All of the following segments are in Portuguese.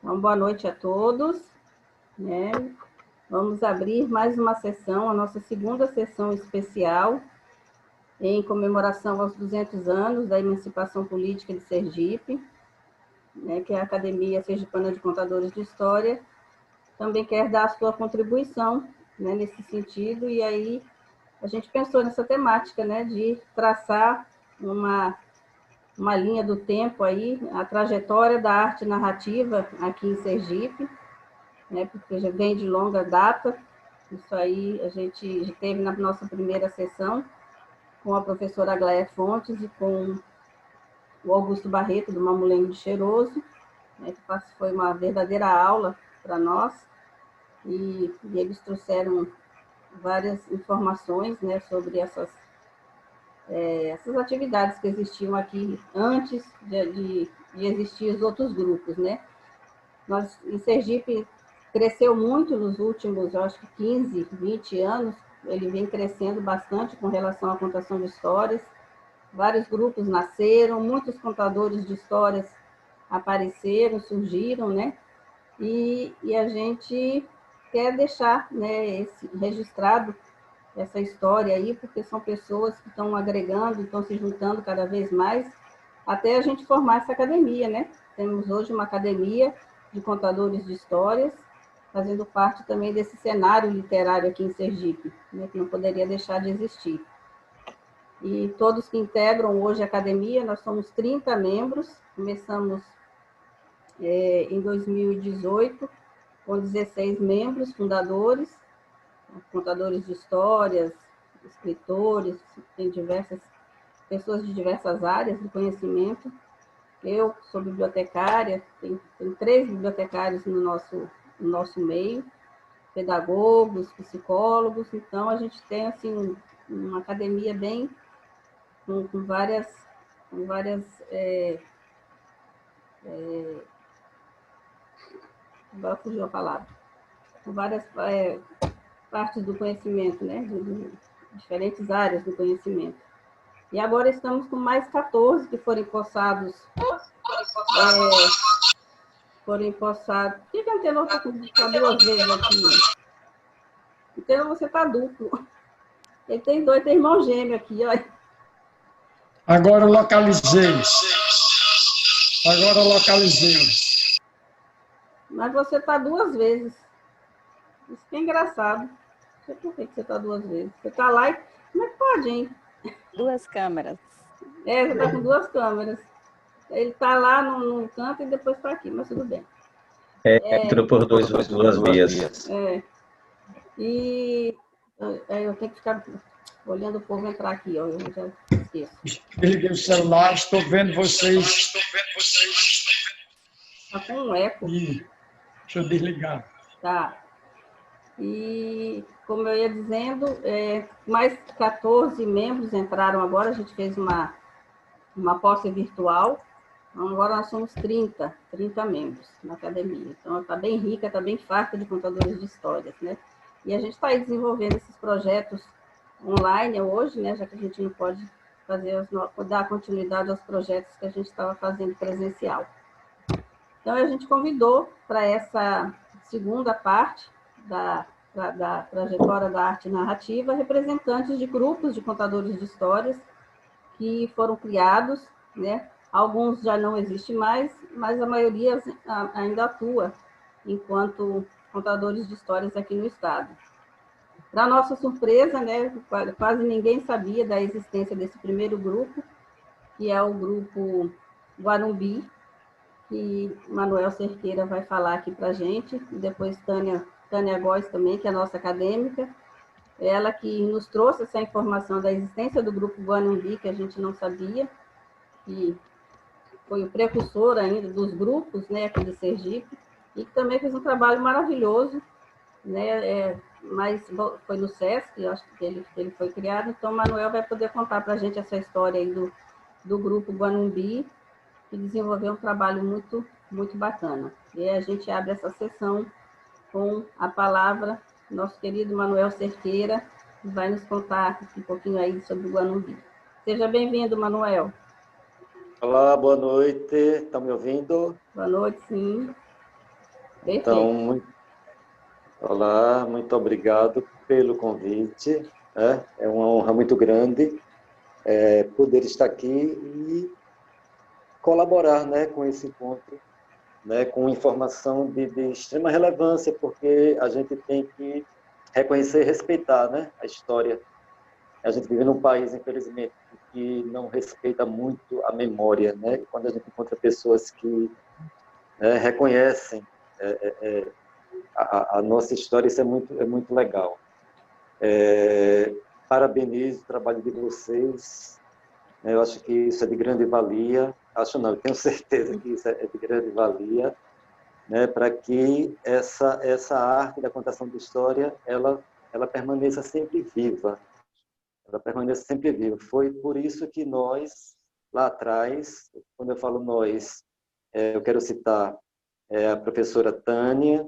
Então, boa noite a todos, né? Vamos abrir mais uma sessão, a nossa segunda sessão especial, em comemoração aos 200 anos da emancipação política de Sergipe, né, que a Academia Sergipana de Contadores de História também quer dar a sua contribuição, né, nesse sentido, e aí a gente pensou nessa temática, né, de traçar uma linha do tempo aí, a trajetória da arte narrativa aqui em Sergipe, né, porque já vem de longa data. Isso aí a gente já teve na nossa primeira sessão com a professora Aglaé Fontes e com o Augusto Barreto, do Mamulengo de Cheiroso, né, que foi uma verdadeira aula para nós, e eles trouxeram várias informações, né, sobre essas atividades que existiam aqui antes de existir os outros grupos, né? Nós, em Sergipe, cresceu muito nos últimos, eu acho que 15, 20 anos, ele vem crescendo bastante com relação à contação de histórias, vários grupos nasceram, muitos contadores de histórias apareceram, surgiram, né? E a gente quer deixar, né, registrado essa história aí, porque são pessoas que estão agregando, estão se juntando cada vez mais, até a gente formar essa academia, né? Temos hoje uma academia de contadores de histórias, fazendo parte também desse cenário literário aqui em Sergipe, né, que não poderia deixar de existir. E todos que integram hoje a academia, nós somos 30 membros, começamos em 2018, com 16 membros fundadores, contadores de histórias, escritores, tem diversas pessoas de diversas áreas do conhecimento. Eu sou bibliotecária, tem 3 bibliotecários no nosso meio, pedagogos, psicólogos, então a gente tem assim uma academia bem com várias agora fugiu a palavra, com várias partes do conhecimento, né, de diferentes áreas do conhecimento. E agora estamos com mais 14 que foram empossados. Por que a Antenor está duas vezes aqui? Então você está duplo. Ele tem 2, tem irmão gêmeo aqui, olha. Agora localizei. Mas você está 2 vezes. Isso que é engraçado. Não sei por que você está 2 vezes. Você está lá e... Como é que pode, hein? 2 câmeras. Você está com 2 câmeras. Ele está lá no canto e depois está aqui, mas tudo bem. Entrou por duas vias. E eu tenho que ficar olhando o povo entrar aqui, ó. Eu já esqueço. Desliguei o celular, estou vendo vocês. Está com um eco. Deixa eu desligar. Tá. E, como eu ia dizendo, mais 14 membros entraram agora, a gente fez uma posse virtual, então agora nós somos 30 membros na academia. Então, está bem rica, está bem farta de contadores de histórias, né? E a gente está aí desenvolvendo esses projetos online hoje, né? Já que a gente não pode dar continuidade aos projetos que a gente estava fazendo presencial. Então, a gente convidou para essa segunda parte da trajetória da arte narrativa representantes de grupos de contadores de histórias que foram criados, né? Alguns já não existem mais, mas a maioria ainda atua enquanto contadores de histórias aqui no estado. Para nossa surpresa, né, quase ninguém sabia da existência desse primeiro grupo, que é o grupo Guarumbi, que Manuel Cerqueira vai falar aqui para a gente, e depois Tânia Góes também, que é a nossa acadêmica, ela que nos trouxe essa informação da existência do grupo Guanumbi, que a gente não sabia, que foi o precursor ainda dos grupos, né, aqui de Sergipe, e que também fez um trabalho maravilhoso, né, mas foi no SESC, eu acho que ele foi criado, então o Manuel vai poder contar para a gente essa história aí do grupo Guanumbi, que desenvolveu um trabalho muito, muito bacana. E a gente abre essa sessão com a palavra nosso querido Manuel Cerqueira, que vai nos contar um pouquinho aí sobre o Guanumbi. Seja bem-vindo, Manuel. Olá, boa noite. Estão me ouvindo? Boa noite, sim. Então, olá, muito obrigado pelo convite. É uma honra muito grande poder estar aqui e colaborar, né, com esse encontro, né, com informação de extrema relevância, porque a gente tem que reconhecer e respeitar, né, a história. A gente vive num país, infelizmente, que não respeita muito a memória, né? E quando a gente encontra pessoas que reconhecem a nossa história, isso é muito legal. Parabenizo o trabalho de vocês. Eu acho que isso é de grande valia. Acho não, eu tenho certeza que isso é de grande valia, né? Para que essa arte da contação de história ela permaneça sempre viva. Ela permaneça sempre viva. Foi por isso que nós, lá atrás, quando eu falo nós, eu quero citar a professora Tânia,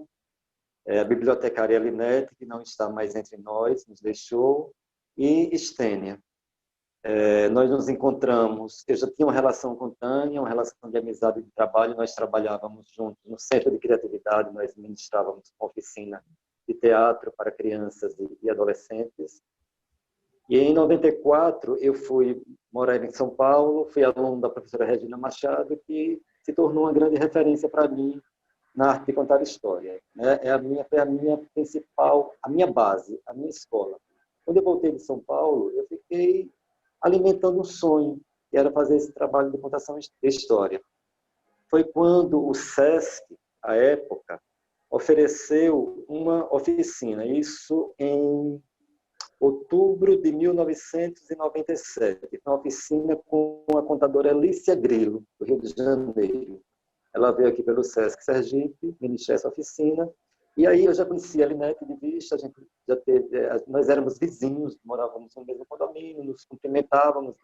a bibliotecária Elinete, que não está mais entre nós, nos deixou, e Estênia. Nós nos encontramos, eu já tinha uma relação com Tânia, uma relação de amizade e de trabalho, nós trabalhávamos juntos no Centro de Criatividade, nós ministrávamos uma oficina de teatro para crianças e adolescentes. E em 94 eu fui morar em São Paulo, fui aluno da professora Regina Machado, que se tornou uma grande referência para mim na arte de contar história. Foi a minha principal, a minha base, a minha escola. Quando eu voltei de São Paulo, eu fiquei alimentando um sonho, que era fazer esse trabalho de contação de história. Foi quando o SESC, à época, ofereceu uma oficina, isso em outubro de 1997, uma oficina com a contadora Alicia Grilo, do Rio de Janeiro. Ela veio aqui pelo SESC Sergipe, ministrar essa oficina, e aí eu já conhecia a Elinete de vista, a gente já teve, nós éramos vizinhos, morávamos no mesmo condomínio, nos cumprimentávamos,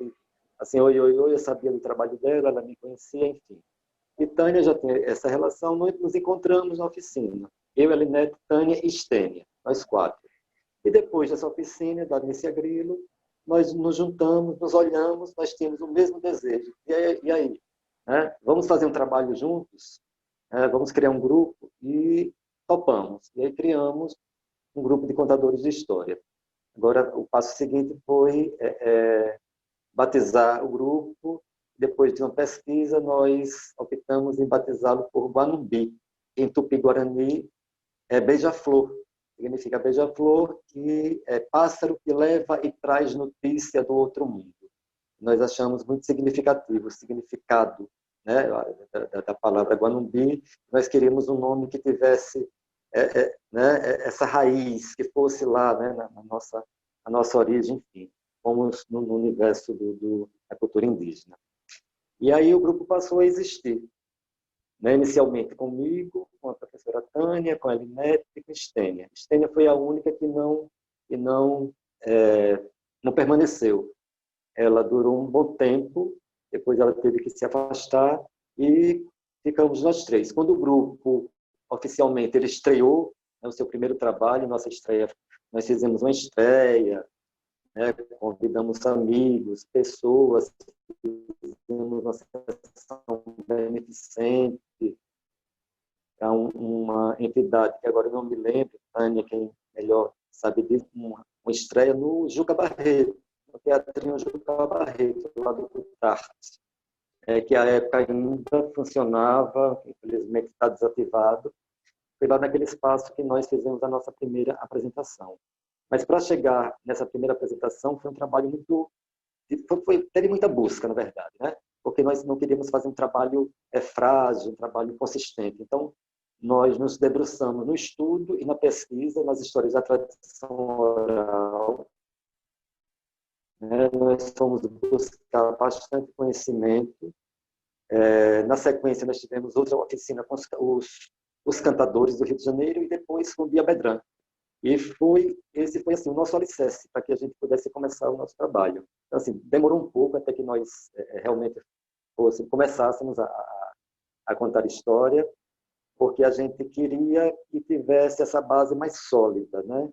assim, oi, oi, oi, eu sabia do trabalho dela, ela me conhecia, enfim. E Tânia já tinha essa relação, nós nos encontramos na oficina, eu, Elinete, Tânia e Estênia, nós quatro. E depois dessa oficina da Alicia Grilo, nós nos juntamos, nos olhamos, nós tínhamos o mesmo desejo. E aí? Vamos fazer um trabalho juntos? Vamos criar um grupo? E topamos. E aí criamos um grupo de contadores de história. Agora, o passo seguinte foi batizar o grupo. Depois de uma pesquisa, nós optamos em batizá-lo por Guanumbi. Em Tupi-Guarani, beija-flor. Significa beija-flor, que é pássaro que leva e traz notícia do outro mundo. Nós achamos muito significativo o significado, né, da palavra Guanumbi. Nós queríamos um nome que tivesse né, essa raiz, que fosse lá, né, na nossa origem, enfim, fomos no universo da cultura indígena. E aí o grupo passou a existir. Né, inicialmente comigo, com a professora Tânia, com a Elinete e com a Estênia. Estênia foi a única que não permaneceu. Ela durou um bom tempo, depois ela teve que se afastar e ficamos nós três. Quando o grupo, oficialmente, ele estreou, né, o seu primeiro trabalho, nós fizemos uma estreia, né, convidamos amigos, pessoas, fizemos uma sessão beneficente a uma entidade que agora eu não me lembro, Tânia, quem melhor sabe disso, uma estreia no Juca Barreto, no Teatrinho Juca Barreto, lá do Cutarte, que à época ainda funcionava, infelizmente está desativado. Foi lá naquele espaço que nós fizemos a nossa primeira apresentação. Mas para chegar nessa primeira apresentação foi um trabalho muito... teve muita busca, na verdade, né? Porque nós não queríamos fazer um trabalho frágil, um trabalho consistente. Então, nós nos debruçamos no estudo e na pesquisa, nas histórias da tradição oral. Nós fomos buscar bastante conhecimento. Na sequência, nós tivemos outra oficina com os cantadores do Rio de Janeiro e depois com o Bia Bedran. E esse foi assim, o nosso alicerce para que a gente pudesse começar o nosso trabalho. Então, assim, demorou um pouco até que nós realmente começássemos a contar história, porque a gente queria que tivesse essa base mais sólida, né?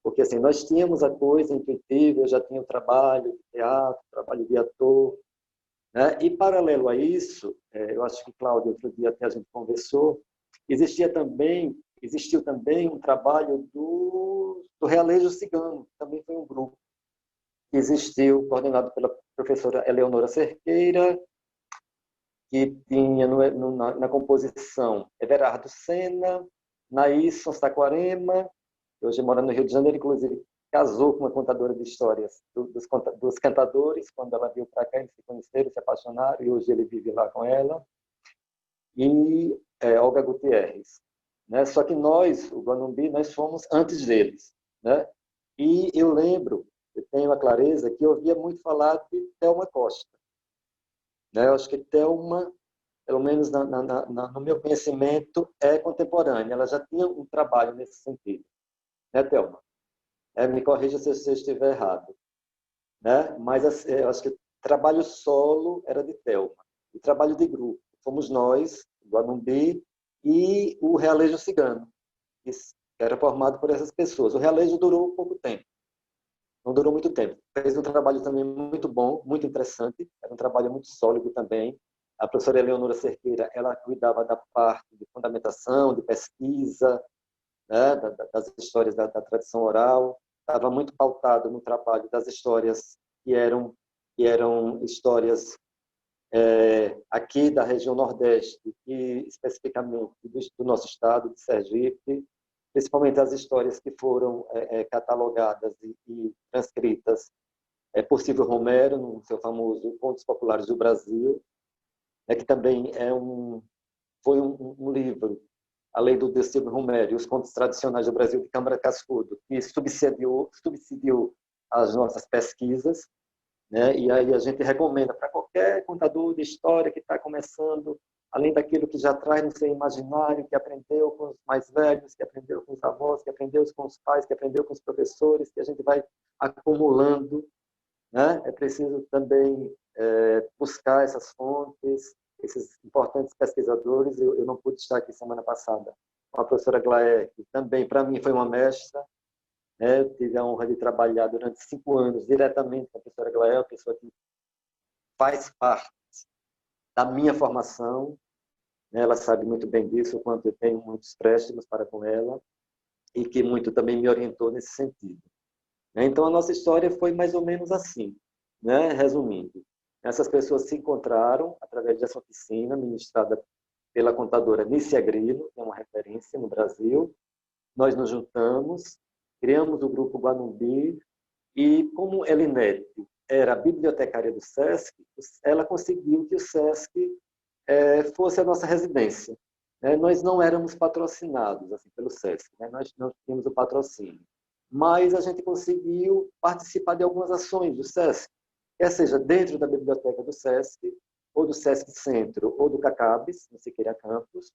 Porque assim, nós tínhamos a coisa intuitiva, eu já tinha o trabalho de teatro, trabalho de ator, né? E paralelo a isso, eu acho que Cláudio, outro dia até a gente conversou, Existiu também um trabalho do Realejo Cigano, que também foi um grupo que existiu, coordenado pela professora Eleonora Cerqueira, que tinha na composição Everardo Sena, Naíson Saquarema, que hoje mora no Rio de Janeiro, inclusive casou com uma contadora de histórias dos cantadores. Quando ela veio para cá, eles se conheceram, se apaixonaram, e hoje ele vive lá com ela. E Olga Gutierrez. Né? Só que nós, o Guanumbi, nós fomos antes deles. Né? E eu lembro, eu tenho a clareza, que eu ouvia muito falar de Thelma Costa. Né? Eu acho que Thelma, pelo menos no meu conhecimento, é contemporânea. Ela já tinha um trabalho nesse sentido. Né, Thelma? Me corrija se eu estiver errado. Né? Mas eu acho que trabalho solo era de Thelma. E trabalho de grupo. Fomos nós, o Guanumbi, e o Realejo Cigano, que era formado por essas pessoas. O Realejo durou pouco tempo. Não durou muito tempo. Fez um trabalho também muito bom, muito interessante. Era um trabalho muito sólido também. A professora Eleonora Cerqueira, ela cuidava da parte de fundamentação, de pesquisa, né, das histórias da tradição oral. Estava muito pautado no trabalho das histórias que eram histórias aqui da região Nordeste, e especificamente do nosso estado, de Sergipe, principalmente as histórias que foram catalogadas e transcritas por Silvio Romero, no seu famoso Contos Populares do Brasil, que também foi um livro, além do de Silvio Romero e os Contos Tradicionais do Brasil, de Câmara Cascudo, que subsidiou as nossas pesquisas. Né? E aí a gente recomenda para qualquer contador de história que está começando, além daquilo que já traz no seu imaginário, que aprendeu com os mais velhos, que aprendeu com os avós, que aprendeu com os pais, que aprendeu com os professores, que a gente vai acumulando. Né? É preciso também buscar essas fontes, esses importantes pesquisadores. Eu não pude estar aqui semana passada com a professora Glaé, que também para mim foi uma mestra. Eu tive a honra de trabalhar durante 5 anos diretamente com a professora Glael, pessoa que faz parte da minha formação. Ela sabe muito bem disso, o quanto eu tenho muitos préstimos para com ela, e que muito também me orientou nesse sentido. Então, a nossa história foi mais ou menos assim, né? Resumindo. Essas pessoas se encontraram através dessa oficina ministrada pela contadora Nícia Grilo, que é uma referência no Brasil. Nós nos juntamos, criamos o grupo Guanumbi, e como Elinete era bibliotecária do SESC, ela conseguiu que o SESC fosse a nossa residência. Nós não éramos patrocinados assim, pelo SESC, nós não tínhamos o patrocínio, mas a gente conseguiu participar de algumas ações do SESC, quer seja dentro da biblioteca do SESC, ou do SESC Centro, ou do CACABES, no Siqueira Campus.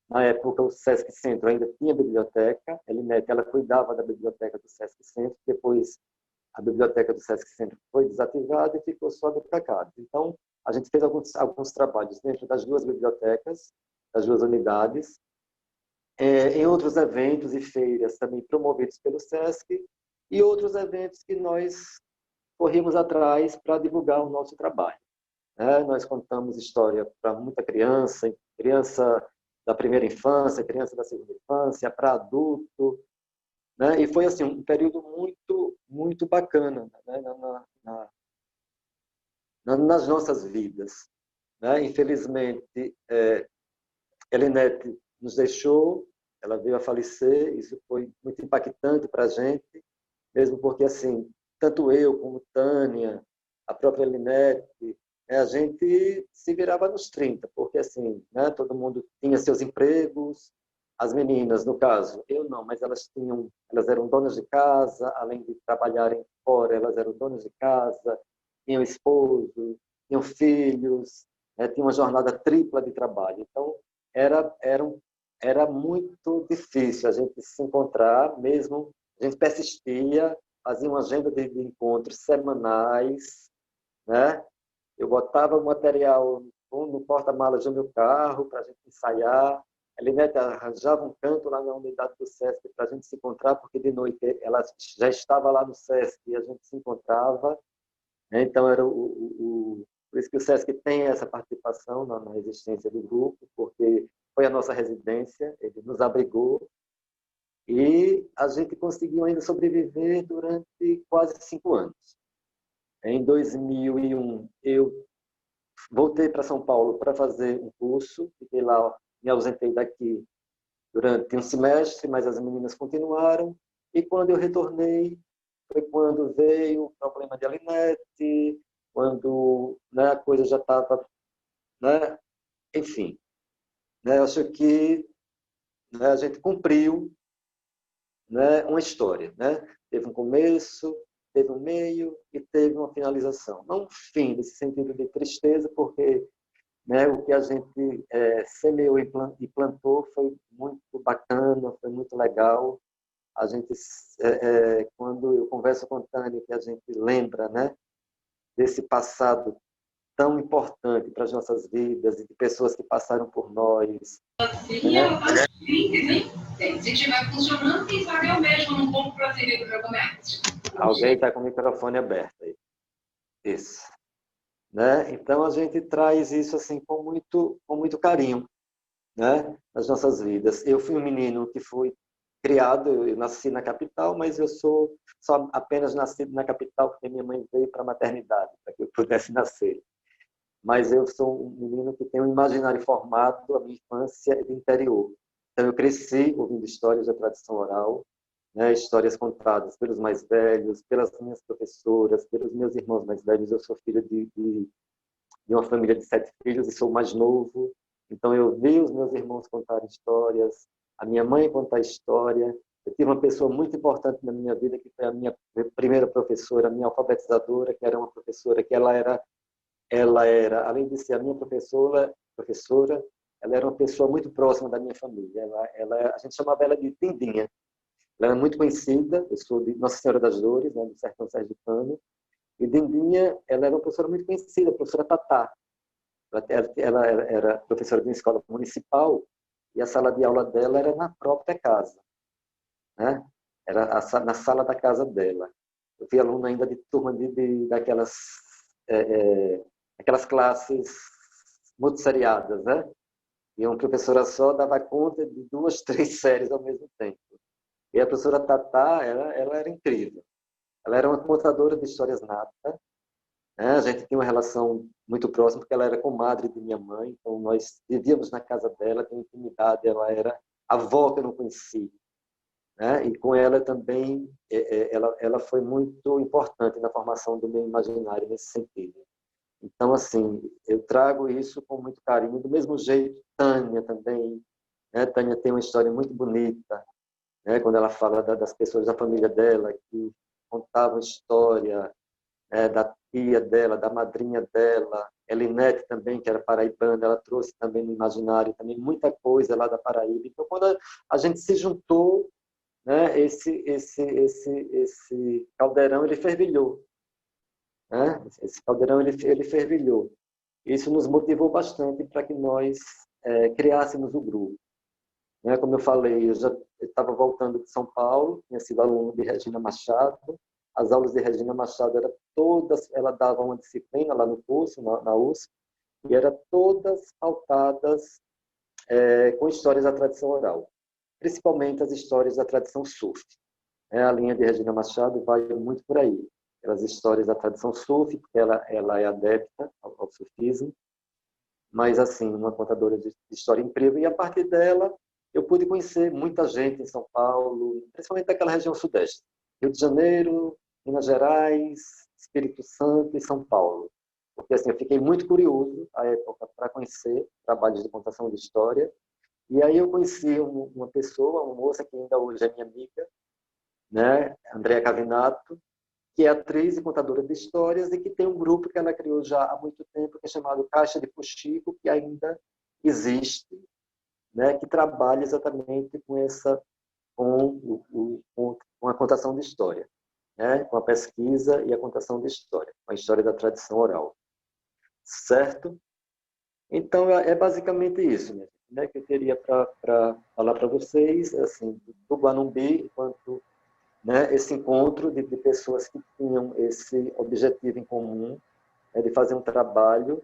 Na época, o SESC Centro ainda tinha biblioteca. A Elinete, ela cuidava da biblioteca do SESC Centro. Depois, a biblioteca do SESC Centro foi desativada e ficou só do CACABES. Então, a gente fez alguns trabalhos dentro das duas bibliotecas, das duas unidades, em outros eventos e feiras também promovidos pelo SESC, e outros eventos que nós corrimos atrás para divulgar o nosso trabalho. Nós contamos história para muita criança da primeira infância, criança da segunda infância, para adulto, né? E foi assim um período muito, muito bacana, né? Nas nossas vidas. Né? Infelizmente, Elinete nos deixou, ela veio a falecer, isso foi muito impactante para a gente, mesmo porque, assim, tanto eu como Tânia, a própria Elinete, a gente se virava nos 30, porque assim, né, todo mundo tinha seus empregos, as meninas, no caso, eu não, mas elas eram donas de casa, além de trabalharem fora, elas eram donas de casa, tinham esposo, tinham filhos, tinham uma jornada tripla de trabalho. Então, era muito difícil a gente se encontrar, mesmo a gente persistia, fazia uma agenda de encontros semanais, né? Eu botava o material no porta-malas do meu carro para a gente ensaiar. A Elinete arranjava um canto lá na unidade do SESC para a gente se encontrar, porque de noite ela já estava lá no SESC e a gente se encontrava. Então, era por isso que o SESC tem essa participação na existência do grupo, porque foi a nossa residência, ele nos abrigou, e a gente conseguiu ainda sobreviver durante quase 5 anos. Em 2001, eu voltei para São Paulo para fazer um curso, fiquei lá, me ausentei daqui durante um semestre, mas as meninas continuaram, e quando eu retornei, foi quando veio o problema de Alinete, quando, né, a coisa já estava, né, enfim, né, eu acho que, né, a gente cumpriu, né, uma história, né? Teve um começo, teve um meio e teve uma finalização. Não um fim, nesse sentido de tristeza, porque, né, o que a gente semeou e plantou foi muito bacana, foi muito legal. A gente, quando eu converso com a Tânia, que a gente lembra, né, desse passado tão importante para as nossas vidas e de pessoas que passaram por nós. Né? Se estiver funcionando, quem sabe eu mesmo não compro para servir para o meu comércio. Alguém está com o microfone aberto aí. Isso. Né? Então, a gente traz isso assim com muito carinho, né, nas nossas vidas. Eu fui um menino que foi criado, eu nasci na capital, mas eu sou só apenas nascido na capital porque minha mãe veio para a maternidade, para que eu pudesse nascer. Mas eu sou um menino que tem um imaginário formado, a minha infância é do interior. Então, eu cresci ouvindo histórias da tradição oral, né, histórias contadas pelos mais velhos, pelas minhas professoras, pelos meus irmãos mais velhos. Eu sou filho de uma família de 7 filhos e sou o mais novo. Então, eu vi os meus irmãos contarem histórias, a minha mãe contar história. Eu tive uma pessoa muito importante na minha vida, que foi a minha primeira professora, a minha alfabetizadora, que era uma professora que ela era, além de ser a minha professora, ela era uma pessoa muito próxima da minha família. A gente chamava ela de Tindinha. Ela era muito conhecida, eu sou de Nossa Senhora das Dores, né, do sertão sergipano, e Dindinha, ela era uma professora muito conhecida, a professora Tatá. Ela era professora de uma escola municipal e a sala de aula dela era na própria casa, né? Era na sala da casa dela. Eu fui aluno ainda de turma daquelas aquelas classes multisseriadas, né? E uma professora só dava conta de 2, 3 séries ao mesmo tempo. E a professora Tatá, ela era incrível. Ela era uma contadora de histórias nata, né? A gente tinha uma relação muito próxima, porque ela era comadre de minha mãe, então nós vivíamos na casa dela, tinha intimidade, ela era a avó que eu não conhecia. Né? E com ela também, ela foi muito importante na formação do meu imaginário nesse sentido. Então, assim, eu trago isso com muito carinho. Do mesmo jeito, Tânia também. Né? Tânia tem uma história muito bonita, né? Quando ela fala das pessoas da família dela, que contavam história, da tia dela, da madrinha dela. Elinete também, que era paraibana, ela trouxe também no imaginário também muita coisa lá da Paraíba. Então, quando a gente se juntou, né, esse caldeirão, ele fervilhou. Né? Esse caldeirão, ele fervilhou. Isso nos motivou bastante para que nós criássemos o grupo. Né? Como eu falei, eu já estava voltando de São Paulo, tinha sido aluno de Regina Machado. As aulas de Regina Machado eram todas, ela dava uma disciplina lá no curso, na USP, e eram todas pautadas com histórias da tradição oral, principalmente as histórias da tradição sufi. A linha de Regina Machado vai muito por aí, pelas histórias da tradição sufi, porque ela é adepta ao sufismo, mas assim, uma contadora de história incrível, e a partir dela eu pude conhecer muita gente em São Paulo, principalmente daquela região sudeste, Rio de Janeiro, Minas Gerais, Espírito Santo e São Paulo. Porque assim, eu fiquei muito curioso à época para conhecer trabalhos de contação de história. E aí eu conheci uma pessoa, uma moça que ainda hoje é minha amiga, né, Andréa Cavinato, que é atriz e contadora de histórias e que tem um grupo que ela criou já há muito tempo, que é chamado Caixa de Fuxico, que ainda existe, né, que trabalha exatamente com a contação de história. Né, com a pesquisa e a contação de história, com a história da tradição oral. Certo? Então, é basicamente isso, né, que eu teria para falar para vocês, assim, do Guanumbi, enquanto, né, esse encontro de pessoas que tinham esse objetivo em comum, né, de fazer um trabalho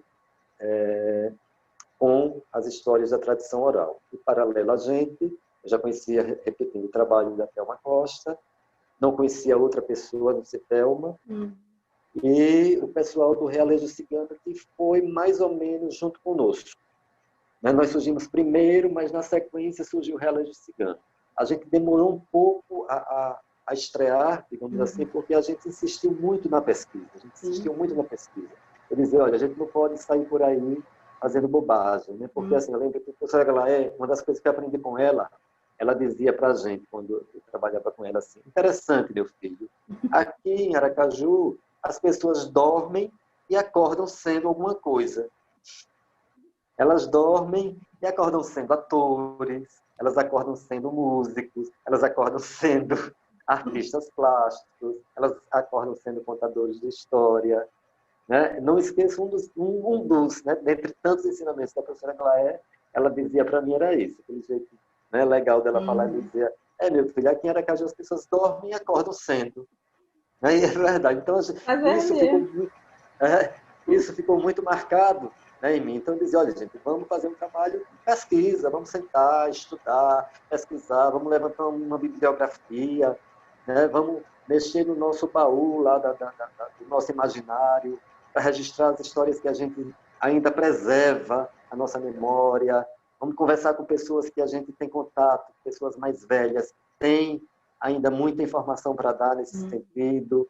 com as histórias da tradição oral. E, paralelo a gente, eu já conhecia, repetindo, o trabalho da Thelma Costa, não conhecia outra pessoa, não sei, Thelma, e o pessoal do Realejo Cigano, que foi mais ou menos junto conosco. Nós surgimos primeiro, mas na sequência surgiu o Realejo Cigano. A gente demorou um pouco a estrear, digamos assim, porque a gente insistiu muito na pesquisa. Eu dizia, olha, a gente não pode sair por aí fazendo bobagem, né? Porque, assim, eu lembro que a professora Glaé, uma das coisas que eu aprendi com ela dizia para a gente, quando eu trabalhava com ela, assim, interessante, meu filho, aqui em Aracaju, as pessoas dormem e acordam sendo alguma coisa. Elas dormem e acordam sendo atores, elas acordam sendo músicos, elas acordam sendo artistas plásticos, elas acordam sendo contadores de história. Né? Não esqueço um dos, né, dentre tantos ensinamentos da professora Glaé, ela dizia para mim, era isso, aquele jeito, né, legal dela falar, ela dizia, meu filho, aqui em Aracaju as pessoas dormem e acordam sendo. Né? E é verdade. Então, isso ficou muito marcado, né, em mim. Então, eu dizia, olha, gente, vamos fazer um trabalho de pesquisa, vamos sentar, estudar, pesquisar, vamos levantar uma bibliografia, né, vamos mexer no nosso baú lá do nosso imaginário, para registrar as histórias que a gente ainda preserva, a nossa memória. Vamos conversar com pessoas que a gente tem contato, pessoas mais velhas, têm ainda muita informação para dar nesse sentido.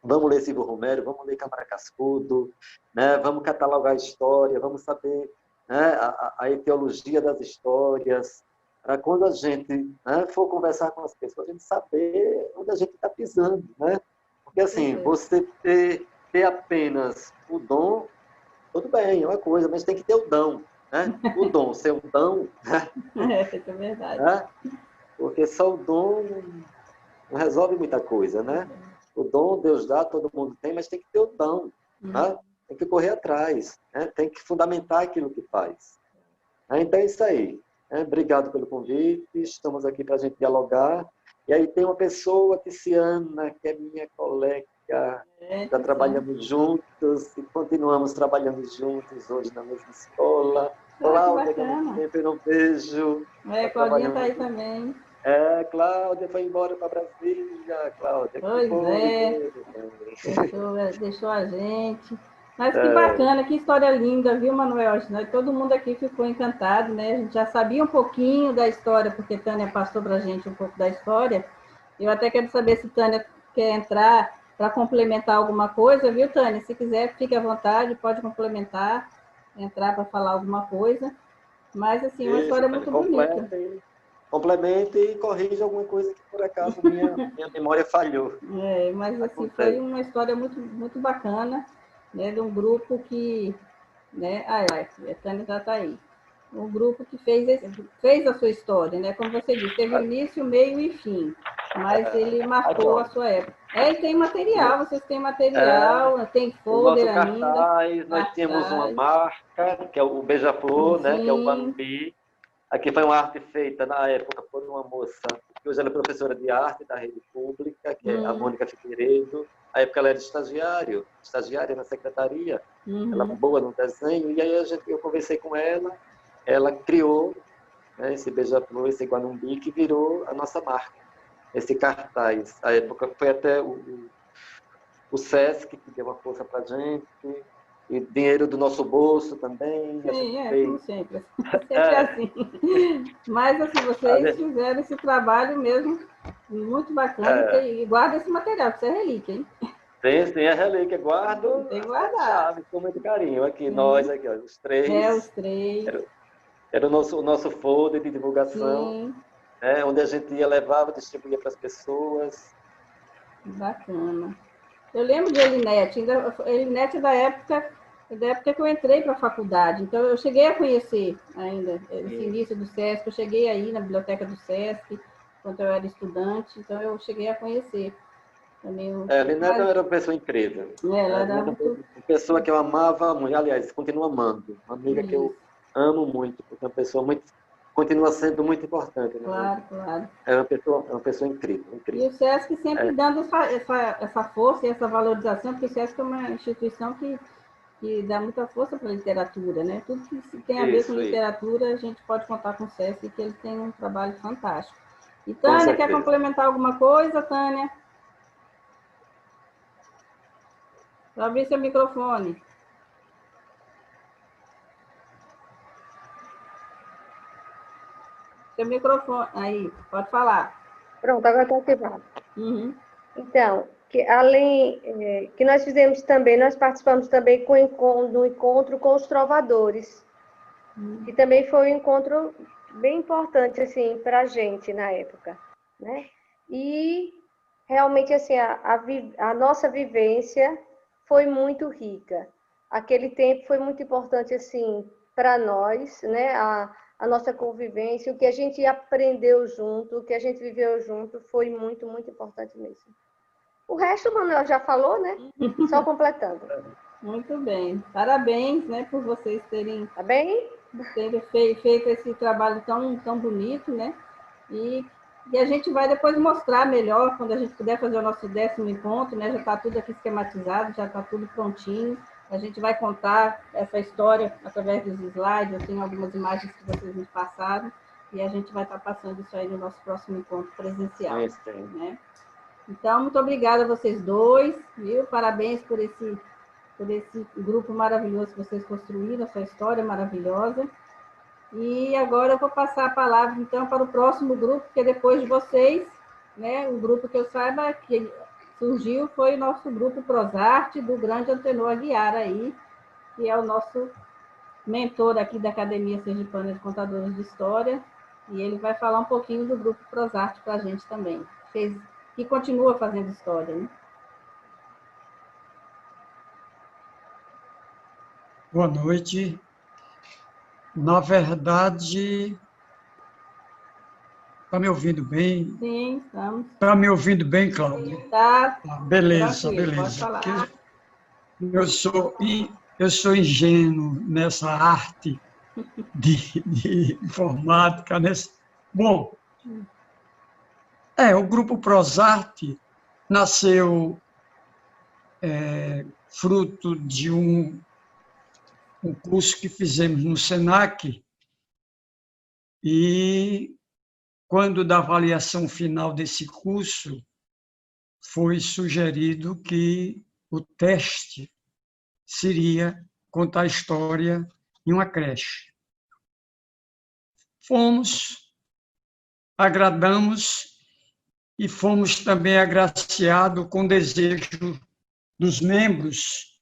Vamos ler Silvio Romero, vamos ler Câmara Cascudo, né? Vamos catalogar a história, vamos saber, né, a etiologia das histórias. Para quando a gente, né, for conversar com as pessoas, a gente saber onde a gente está pisando. Né? Porque, assim, você ter apenas o dom, tudo bem, é uma coisa, mas tem que ter o dom. Né? O dom, ser um dom. Né? É verdade. Né? Porque só o dom não resolve muita coisa, né? O dom Deus dá, todo mundo tem, mas tem que ter o dom. Né? Tem que correr atrás, né? Tem que fundamentar aquilo que faz. Então é isso aí. Obrigado pelo convite, estamos aqui para a gente dialogar. E aí tem uma pessoa, Tiziana, que é minha colega, já trabalhamos juntos e continuamos trabalhando juntos hoje na mesma escola. Cláudia, que há muito tempo eu não vejo. Claudinha está aí também. Cláudia foi embora para Brasília. Cláudia, pois deixou a gente. Mas que bacana, que história linda, viu, Manuel? Todo mundo aqui ficou encantado, né? A gente já sabia um pouquinho da história, porque Tânia passou para a gente um pouco da história. Eu até quero saber se Tânia quer entrar para complementar alguma coisa, viu, Tânia? Se quiser, fique à vontade, pode complementar, entrar para falar alguma coisa. Mas, assim, uma história muito bonita. Complemente e corrija alguma coisa que, por acaso, minha memória falhou. Mas, assim, foi uma história muito, muito bacana, né, de um grupo que, né, a Tânia já está aí, um grupo que fez a sua história, né, como você disse, teve início, meio e fim, mas ele marcou a sua época. E tem material, vocês têm material, tem folder ainda. Cartaz, nós temos uma marca, que é o Beija-Flor, né, que é o Guanumbi. Aqui foi uma arte feita, na época, por uma moça, que hoje ela é professora de arte da rede pública, que é a Mônica Figueiredo. Na época ela era estagiária na secretaria, ela boa no desenho, e aí eu conversei com ela criou, né, esse Beija-Flor, esse Guanumbi, que virou a nossa marca, esse cartaz. A época foi até o SESC, que deu uma força para a gente, e dinheiro do nosso bolso também. Sim, como sempre. Sempre assim. Mas, assim, vocês fizeram esse trabalho mesmo muito bacana e guarda esse material, que isso é relíquia, hein? Sim, é relíquia. Guardo. Tem que guardar. Com muito carinho. Aqui, nós, aqui, ó, os três. Os três. Era o nosso folder de divulgação, onde a gente levava, distribuía para as pessoas. Bacana. Eu lembro de Elinete, Elinete da época que eu entrei para a faculdade, então eu cheguei a conhecer ainda esse início do SESC, eu cheguei aí na biblioteca do SESC, quando eu era estudante, então eu cheguei a conhecer. Elinete era uma pessoa incrível. Ela era uma pessoa que eu amava muito, aliás, continuo amando, uma amiga que eu amo muito, porque é uma pessoa continua sendo muito importante. Né? Claro. É uma pessoa incrível. E o SESC sempre dando essa força e essa valorização, porque o SESC é uma instituição que que dá muita força para a literatura, né? Tudo que tem a ver com literatura, a gente pode contar com o SESC, que ele tem um trabalho fantástico. E Tânia, quer complementar alguma coisa, Tânia? Abrir seu microfone. Seu microfone. Aí, pode falar. Pronto, agora está ativado. Uhum. Então, que nós fizemos também, nós participamos também do encontro com os trovadores, que também foi um encontro bem importante, assim, para a gente na época, né? E, realmente, assim, a nossa vivência foi muito rica. Aquele tempo foi muito importante, assim, para nós, né? A nossa convivência, o que a gente aprendeu junto, o que a gente viveu junto, foi muito, muito importante mesmo. O resto o Manuel já falou, né? Só completando. Muito bem. Parabéns, né, por vocês terem feito esse trabalho tão bonito, né? E a gente vai depois mostrar melhor, quando a gente puder fazer o nosso 10º encontro, né? Já está tudo aqui esquematizado, já está tudo prontinho. A gente vai contar essa história através dos slides, eu tenho algumas imagens que vocês me passaram, e a gente vai estar passando isso aí no nosso próximo encontro presencial. Né? Então, muito obrigada a vocês dois, viu? Parabéns por esse grupo maravilhoso que vocês construíram, essa história maravilhosa. E agora eu vou passar a palavra, então, para o próximo grupo, que é depois de vocês, né? O grupo que eu saiba que surgiu foi o nosso grupo Prosarte, do grande Antenor Aguiar aí, que é o nosso mentor aqui da Academia Sergipana de Contadores de História, e ele vai falar um pouquinho do grupo Prosarte para a gente também, que continua fazendo história, né? Boa noite. Na verdade, está me ouvindo bem? Sim, estamos. Está me ouvindo bem, Cláudia? Tá. Beleza, beleza. Pode falar. Eu sou ingênuo nessa arte de informática. Bom, o Grupo Prosarte nasceu fruto de um curso que fizemos no SENAC, e quando da avaliação final desse curso, foi sugerido que o teste seria contar a história em uma creche. Fomos, agradamos e fomos também agraciados com o desejo dos membros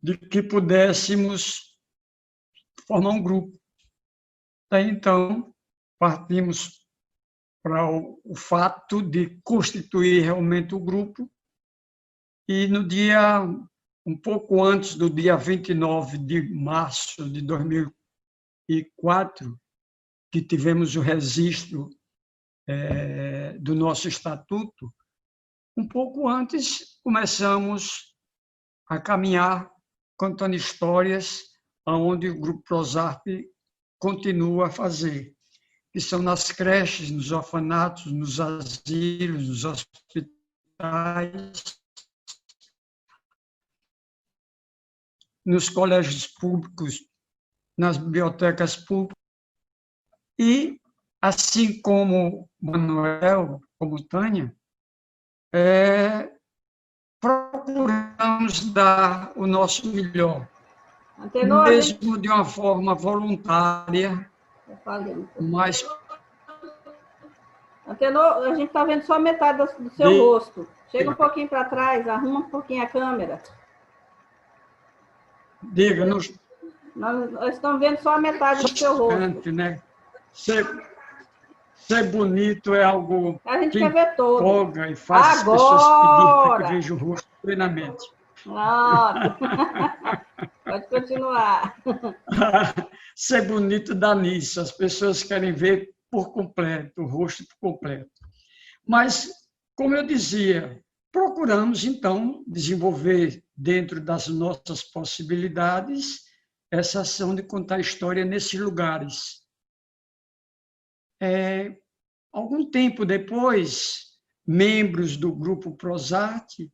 de que pudéssemos formar um grupo. Daí, então, partimos para o fato de constituir realmente o grupo, e no dia, um pouco antes do dia 29 de março de 2004, que tivemos o registro do nosso estatuto, um pouco antes começamos a caminhar contando histórias, onde o Grupo Prosarte continua a fazer, que são nas creches, nos orfanatos, nos asilos, nos hospitais, nos colégios públicos, nas bibliotecas públicas. E, assim como Manuel, como Tânia, procuramos dar o nosso melhor, Antenor, mesmo de uma forma voluntária, mas... Antenor, a gente está vendo só metade do seu rosto. Chega um pouquinho para trás, arruma um pouquinho a câmera. Diga, nós estamos vendo só a metade do seu rosto. Né? Ser bonito é algo a gente quer ver todo. Empolga e faz as pessoas pedirem para que vejam o rosto plenamente. Pronto. Pode continuar. Ser bonito dá nisso, as pessoas querem ver por completo, o rosto por completo. Mas, como eu dizia, procuramos, então, desenvolver dentro das nossas possibilidades essa ação de contar história nesses lugares. Algum tempo depois, membros do Grupo Prosarte,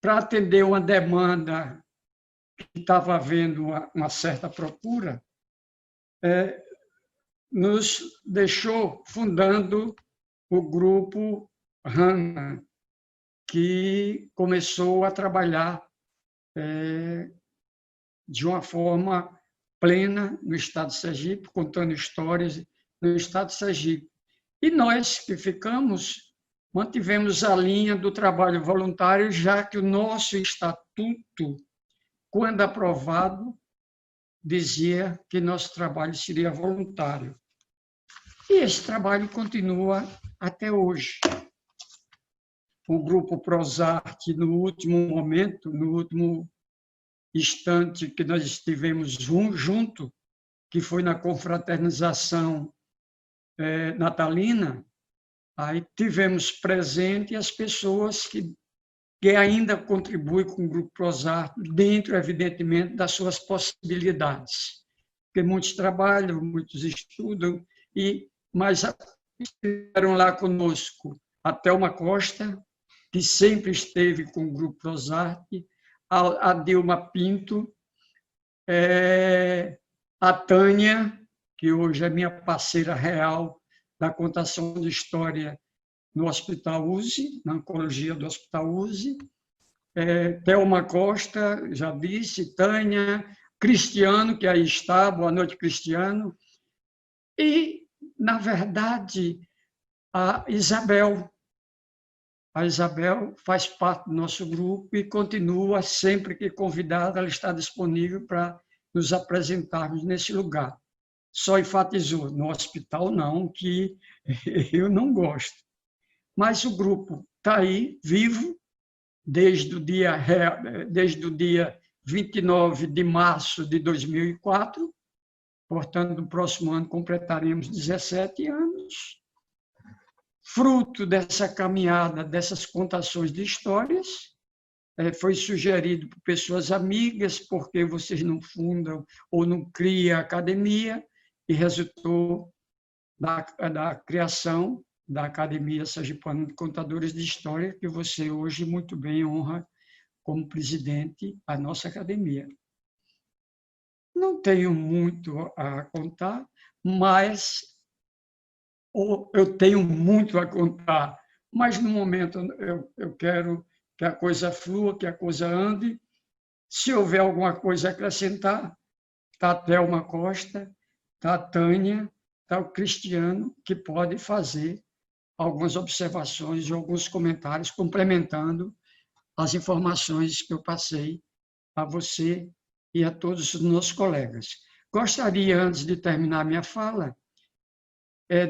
para atender uma demanda que estava havendo uma certa procura, nos deixou fundando o grupo HANA, que começou a trabalhar de uma forma plena no Estado de Sergipe, contando histórias no Estado de Sergipe. E nós que ficamos, mantivemos a linha do trabalho voluntário, já que o nosso estatuto, quando aprovado, dizia que nosso trabalho seria voluntário. E esse trabalho continua até hoje. O grupo Prosarte, no último momento, no último instante que nós estivemos junto, que foi na confraternização natalina, aí tivemos presente as pessoas que ainda contribuem com o grupo Prosarte, dentro, evidentemente, das suas possibilidades. Porque muitos trabalham, muitos estudam, mas estiveram lá conosco a Thelma Costa, que sempre esteve com o grupo Prosarte, a Dilma Pinto, a Tânia, que hoje é minha parceira real da contação de história no Hospital USE, na oncologia do Hospital USE, Thelma Costa, já disse, Tânia, Cristiano, que aí está, boa noite, Cristiano, e, na verdade, a Isabel. A Isabel faz parte do nosso grupo e continua, sempre que convidada, ela está disponível para nos apresentarmos nesse lugar. Só enfatizou, no hospital não, que eu não gosto. Mas o grupo está aí, vivo, desde o dia 29 de março de 2004, portanto, no próximo ano completaremos 17 anos. Fruto dessa caminhada, dessas contações de histórias, foi sugerido por pessoas amigas, por que vocês não fundam ou não criam a academia, e resultou da criação da Academia Sergipana de Contadores de História, que você hoje muito bem honra como presidente a nossa academia. Não tenho muito a contar, mas eu tenho muito a contar, mas no momento eu quero que a coisa flua, que a coisa ande. Se houver alguma coisa a acrescentar, está a Thelma Costa, está a Tânia, está o Cristiano, que pode fazer algumas observações e alguns comentários, complementando as informações que eu passei a você e a todos os nossos colegas. Gostaria, antes de terminar minha fala,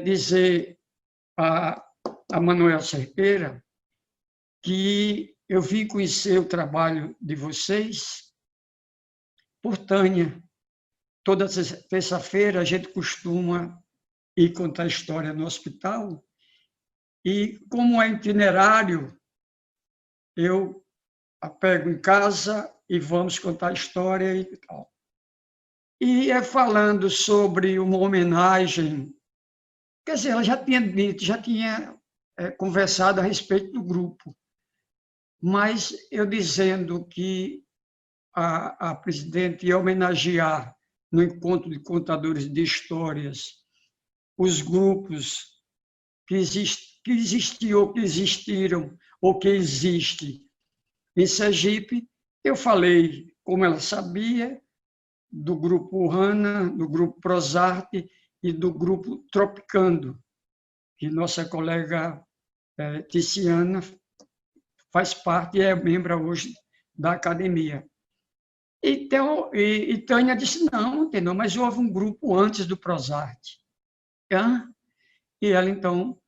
dizer a Manuel Cerqueira que eu vim conhecer o trabalho de vocês por Tânia. Toda terça-feira a gente costuma ir contar história no hospital e, como é itinerário, eu a pego em casa e vamos contar história e tal. E falando sobre uma homenagem. Quer dizer, ela já tinha dito, já tinha conversado a respeito do grupo, mas eu dizendo que a presidente ia homenagear no encontro de contadores de histórias os grupos que existiam, que existiram ou que existem em Sergipe, eu falei, como ela sabia, do grupo HANA, do grupo Prosarte e do grupo Tropicando, que nossa colega Ticiana faz parte e é membro hoje da academia. Então, e Tânia disse, não, entendeu? Mas houve um grupo antes do Prosarte. E ela, então,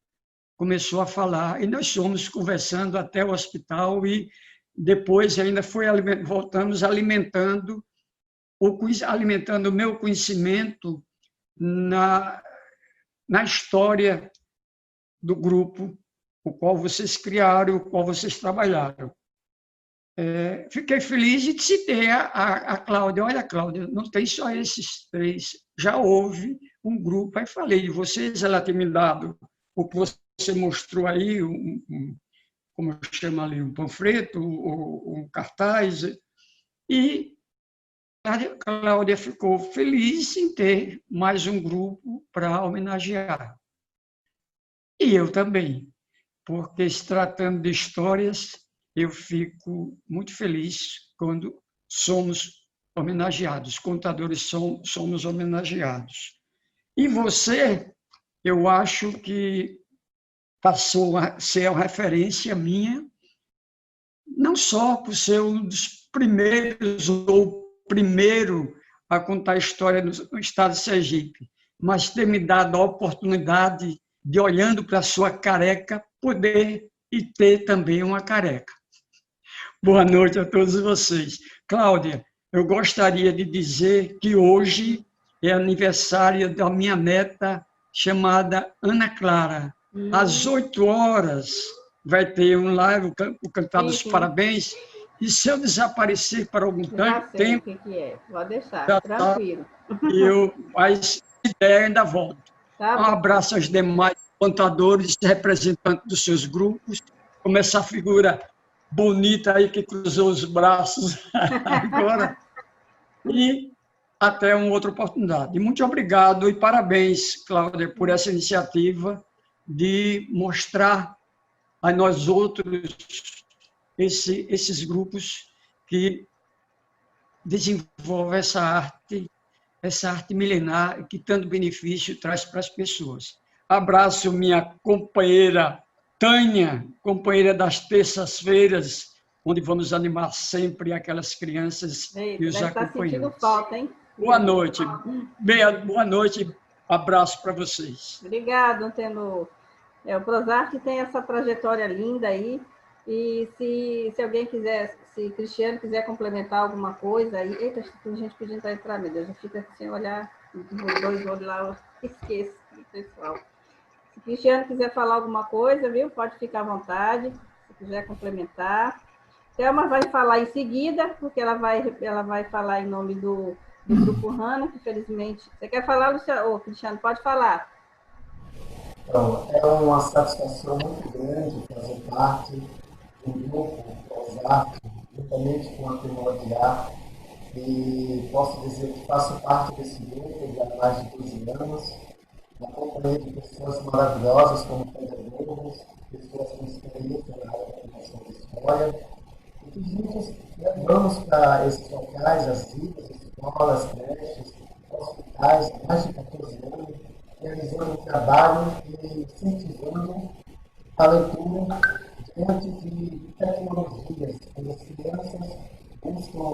começou a falar, e nós fomos conversando até o hospital, e depois ainda voltamos alimentando o meu conhecimento na história do grupo, o qual vocês criaram, o qual vocês trabalharam. Fiquei feliz e citei a Cláudia. Olha, Cláudia, não tem só esses três, já houve um grupo. Aí falei de vocês, ela tem me dado o que você mostrou aí, como eu chamo ali, um panfleto, um cartaz, e Cláudia ficou feliz em ter mais um grupo para homenagear. E eu também, porque se tratando de histórias, eu fico muito feliz quando somos homenageados, contadores somos homenageados. E você, eu acho que passou a ser uma referência minha, não só por ser um dos primeiros, ou primeiro a contar a história no estado de Sergipe, mas ter me dado a oportunidade de, olhando para a sua careca, poder e ter também uma careca. Boa noite a todos vocês. Cláudia, eu gostaria de dizer que hoje é aniversário da minha neta, chamada Ana Clara. Às 8h vai ter um live, o cantar dos parabéns, e se eu desaparecer por algum tempo... O que é? Pode deixar, tranquilo. Mas ideia ainda volto. Tá Um abraço aos demais contadores, representantes dos seus grupos, como essa figura bonita aí que cruzou os braços agora. E até uma outra oportunidade. E muito obrigado e parabéns, Cláudia, por essa iniciativa de mostrar a nós outros esses grupos que desenvolvem essa arte milenar que tanto benefício traz para as pessoas. Abraço minha companheira Tânia, companheira das terças-feiras, onde vamos animar sempre aquelas crianças e os acompanhantes. Sentindo falta, hein? Boa noite. Boa noite. Abraço para vocês. Obrigado, Antenor. O Prosarte tem essa trajetória linda aí, e se alguém quiser, se Cristiano quiser complementar alguma coisa, aí, eita, tem gente pedindo entrar, meu Deus, eu fico sem olhar, dois olhos lá, eu esqueço, pessoal. Se Cristiano quiser falar alguma coisa, viu, pode ficar à vontade, se quiser complementar. Thelma vai falar em seguida, porque ela vai falar em nome do Grupo Hanna, que felizmente... Você quer falar, Luciano? Ô, Cristiano, pode falar. Então, é uma satisfação muito grande fazer parte do grupo Prosarte, juntamente com a Primordial, e posso dizer que faço parte desse grupo já há mais de 12 anos, na companhia de pessoas maravilhosas como pedagogos, pessoas com experiência na área da educação de história, e que juntos levamos para esses locais, as vilas, escolas, creches, hospitais, há mais de 14 anos, realizando um trabalho e incentivando a leitura diante de tecnologias, onde as crianças buscam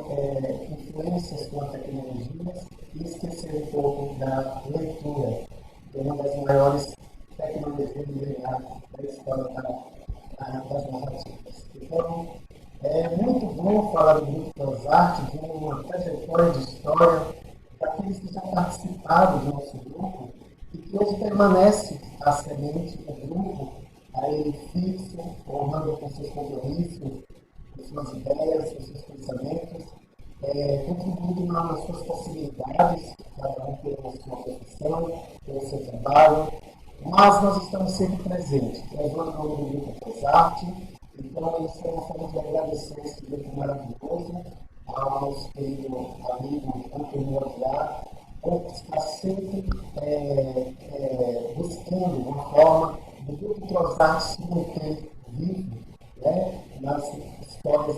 influências com as tecnologias e esquecer um pouco da leitura, que é uma das maiores tecnologias milenares da história das narrativas. Então, é muito bom falar do Grupo Prosarte, de uma trajetória de história daqueles que já participaram do nosso grupo e que hoje permanece a semente do grupo, aí fixo, honrando com seus compromissos, com suas ideias, com seus pensamentos, contribuindo nas suas possibilidades, cada um pela sua profissão, pelo seu trabalho, mas nós estamos sempre presentes, levando o nome do Grupo Prosarte. Então, isso é uma forma de agradecer esse grupo maravilhoso ao nosso querido amigo Antenor Aguiar, por estar sempre buscando uma forma do Grupo Prosarte se manter vivo, né, nas histórias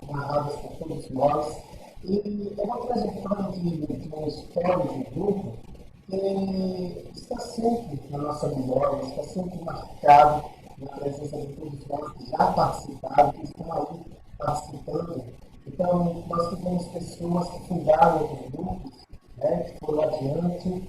narradas por todos nós. E é uma trajetória de uma história do grupo que está sempre na nossa memória, está sempre marcado na presença de todos nós que já participaram, que estão aí participando. Então, nós tivemos pessoas que fundaram outros grupos, né, que foram adiante,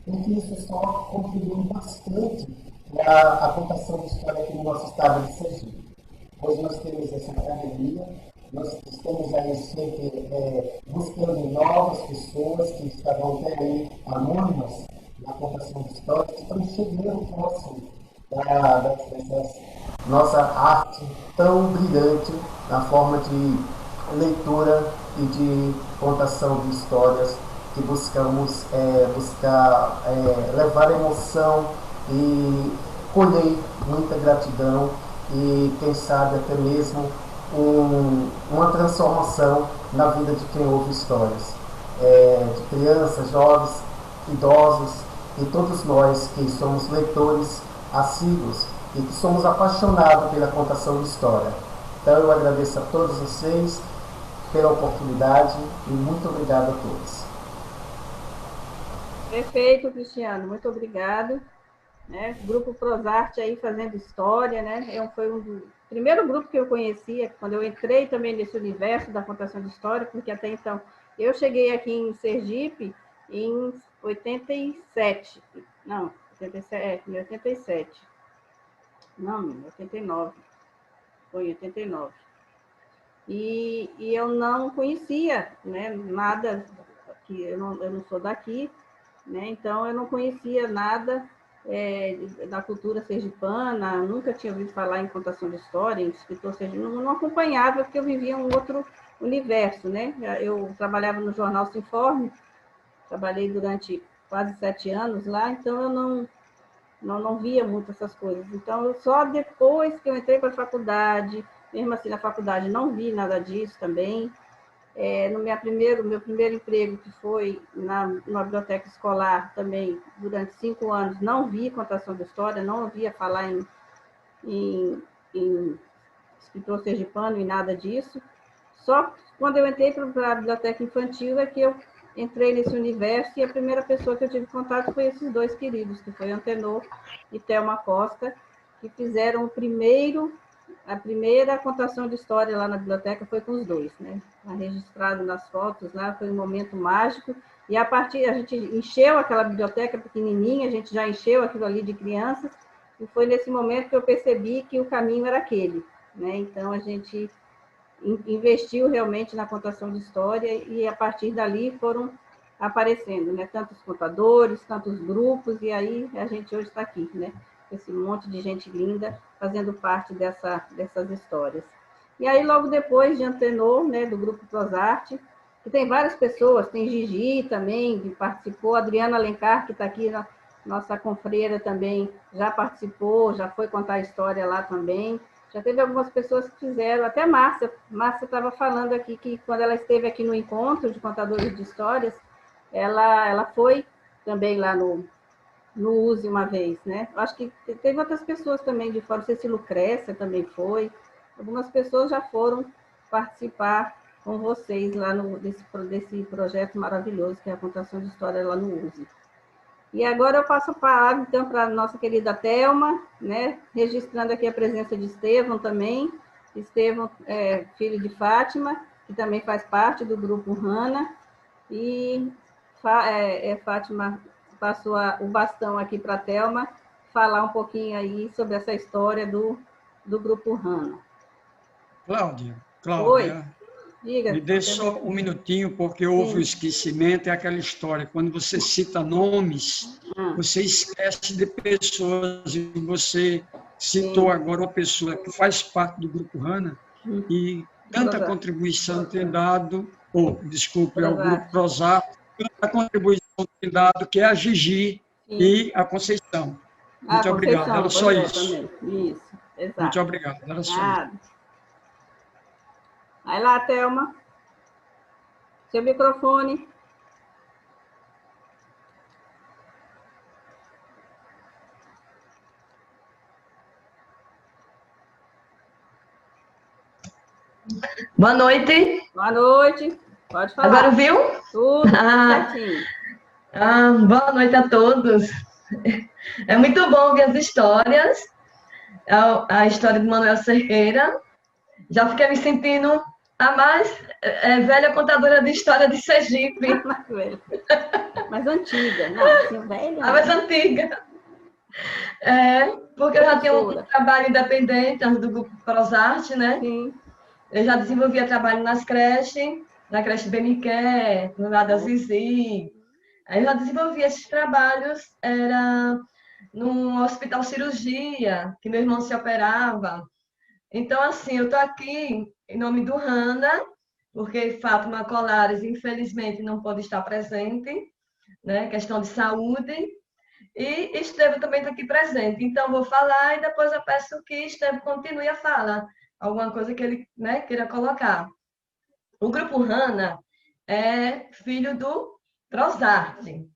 e que isso só contribuiu bastante para a contação de história aqui no nosso estado de Sergipe. Hoje nós temos essa academia, nós estamos aí sempre buscando novas pessoas que estavam até aí anônimas na contação de história, que estão chegando próximo dessa nossa arte tão brilhante na forma de leitura e de contação de histórias, que buscamos levar emoção e colher muita gratidão e, quem sabe, até mesmo uma transformação na vida de quem ouve histórias. de crianças, jovens, idosos e todos nós que somos leitores assíduos e que somos apaixonados pela contação de história. Então eu agradeço a todos vocês pela oportunidade e muito obrigado a todos. Perfeito, Cristiano, muito obrigado. Né? Grupo Prosarte aí fazendo história, né? Foi o primeiro grupo que eu conhecia, quando eu entrei também nesse universo da contação de história, porque até então eu cheguei aqui em Sergipe em 87. Não, 87. Não, 89. Foi em 89. E eu não conhecia, né, nada, que eu não sou daqui, né, então eu não conhecia nada da cultura sergipana, nunca tinha ouvido falar em contação de história, em escritor sergipano, não acompanhava, porque eu vivia um outro universo, né? Eu trabalhava no jornal Sinforme, trabalhei durante quase 7 anos lá, então eu não via muito essas coisas. Então, só depois que eu entrei para a faculdade, mesmo assim na faculdade não vi nada disso também. No meu primeiro emprego, que foi numa biblioteca escolar também, durante 5 anos, não vi contação de história, não ouvia falar em escritor sergipano e nada disso. Só quando eu entrei para a biblioteca infantil é que eu entrei nesse universo, e a primeira pessoa que eu tive contato foi esses dois queridos, que foi Antenor e Thelma Costa, que fizeram a primeira contação de história lá na biblioteca foi com os dois, né? Registrado nas fotos lá, foi um momento mágico, e a gente encheu aquela biblioteca pequenininha, a gente já encheu aquilo ali de crianças, e foi nesse momento que eu percebi que o caminho era aquele, né? Então a gente investiu realmente na contação de história, e a partir dali foram aparecendo, né? Tantos contadores, tantos grupos, e aí a gente hoje está aqui, né? Esse monte de gente linda fazendo parte dessas histórias. E aí, logo depois de Antenor, né, do Grupo Prosarte, que tem várias pessoas, tem Gigi também, que participou, Adriana Alencar, que está aqui, nossa confreira também, já participou, já foi contar a história lá também. Já teve algumas pessoas que fizeram, até Márcia estava falando aqui que quando ela esteve aqui no encontro de contadores de histórias, ela foi também lá no USE uma vez, né? Acho que teve outras pessoas também de fora, não sei se Lucrécia também foi, algumas pessoas já foram participar com vocês lá desse projeto maravilhoso que é a contação de história lá no USE. E agora eu passo a palavra, então, para a nossa querida Thelma, né? Registrando aqui a presença de Estevão também. Estevão é filho de Fátima, que também faz parte do Grupo Hanna. E Fátima passou o bastão aqui para a Thelma falar um pouquinho aí sobre essa história do Grupo Hanna. Cláudia, Oi. Diga, me deixa só um minutinho, porque houve o esquecimento, é aquela história, quando você cita nomes, você esquece de pessoas, e você citou agora uma pessoa que faz parte do Grupo Hanna, e tanta contribuição tem dado, desculpe, ao Grupo Prosarte, tanta contribuição tem dado, que é a Gigi e a Conceição. Muito obrigado, era só isso. Isso, exato. Muito obrigado, era só isso. Vai lá, Thelma. Seu microfone. Boa noite. Boa noite. Pode falar. Agora viu? Tudo certinho. Boa noite a todos. É muito bom ouvir as histórias. A história de Manuel Cerqueira. Já fiquei me sentindo a mais velha contadora de história de Sergipe. Mais antiga, não, assim, velha. A mais antiga. Porque eu já tinha um trabalho independente antes do Grupo Prosarte, né? Sim. Eu já desenvolvia trabalho nas creches, na creche Beniqué, no lado da Zizi. Aí eu já desenvolvia esses trabalhos, era num hospital cirurgia, que meu irmão se operava. Então, assim, eu estou aqui em nome do Hanna, porque Fátima Colares, infelizmente, não pode estar presente, né? Questão de saúde. E Estevão também está aqui presente. Então, vou falar e depois eu peço que Estevão continue a fala. Alguma coisa que ele, né, queira colocar. O Grupo Hanna, é filho do Prosarte.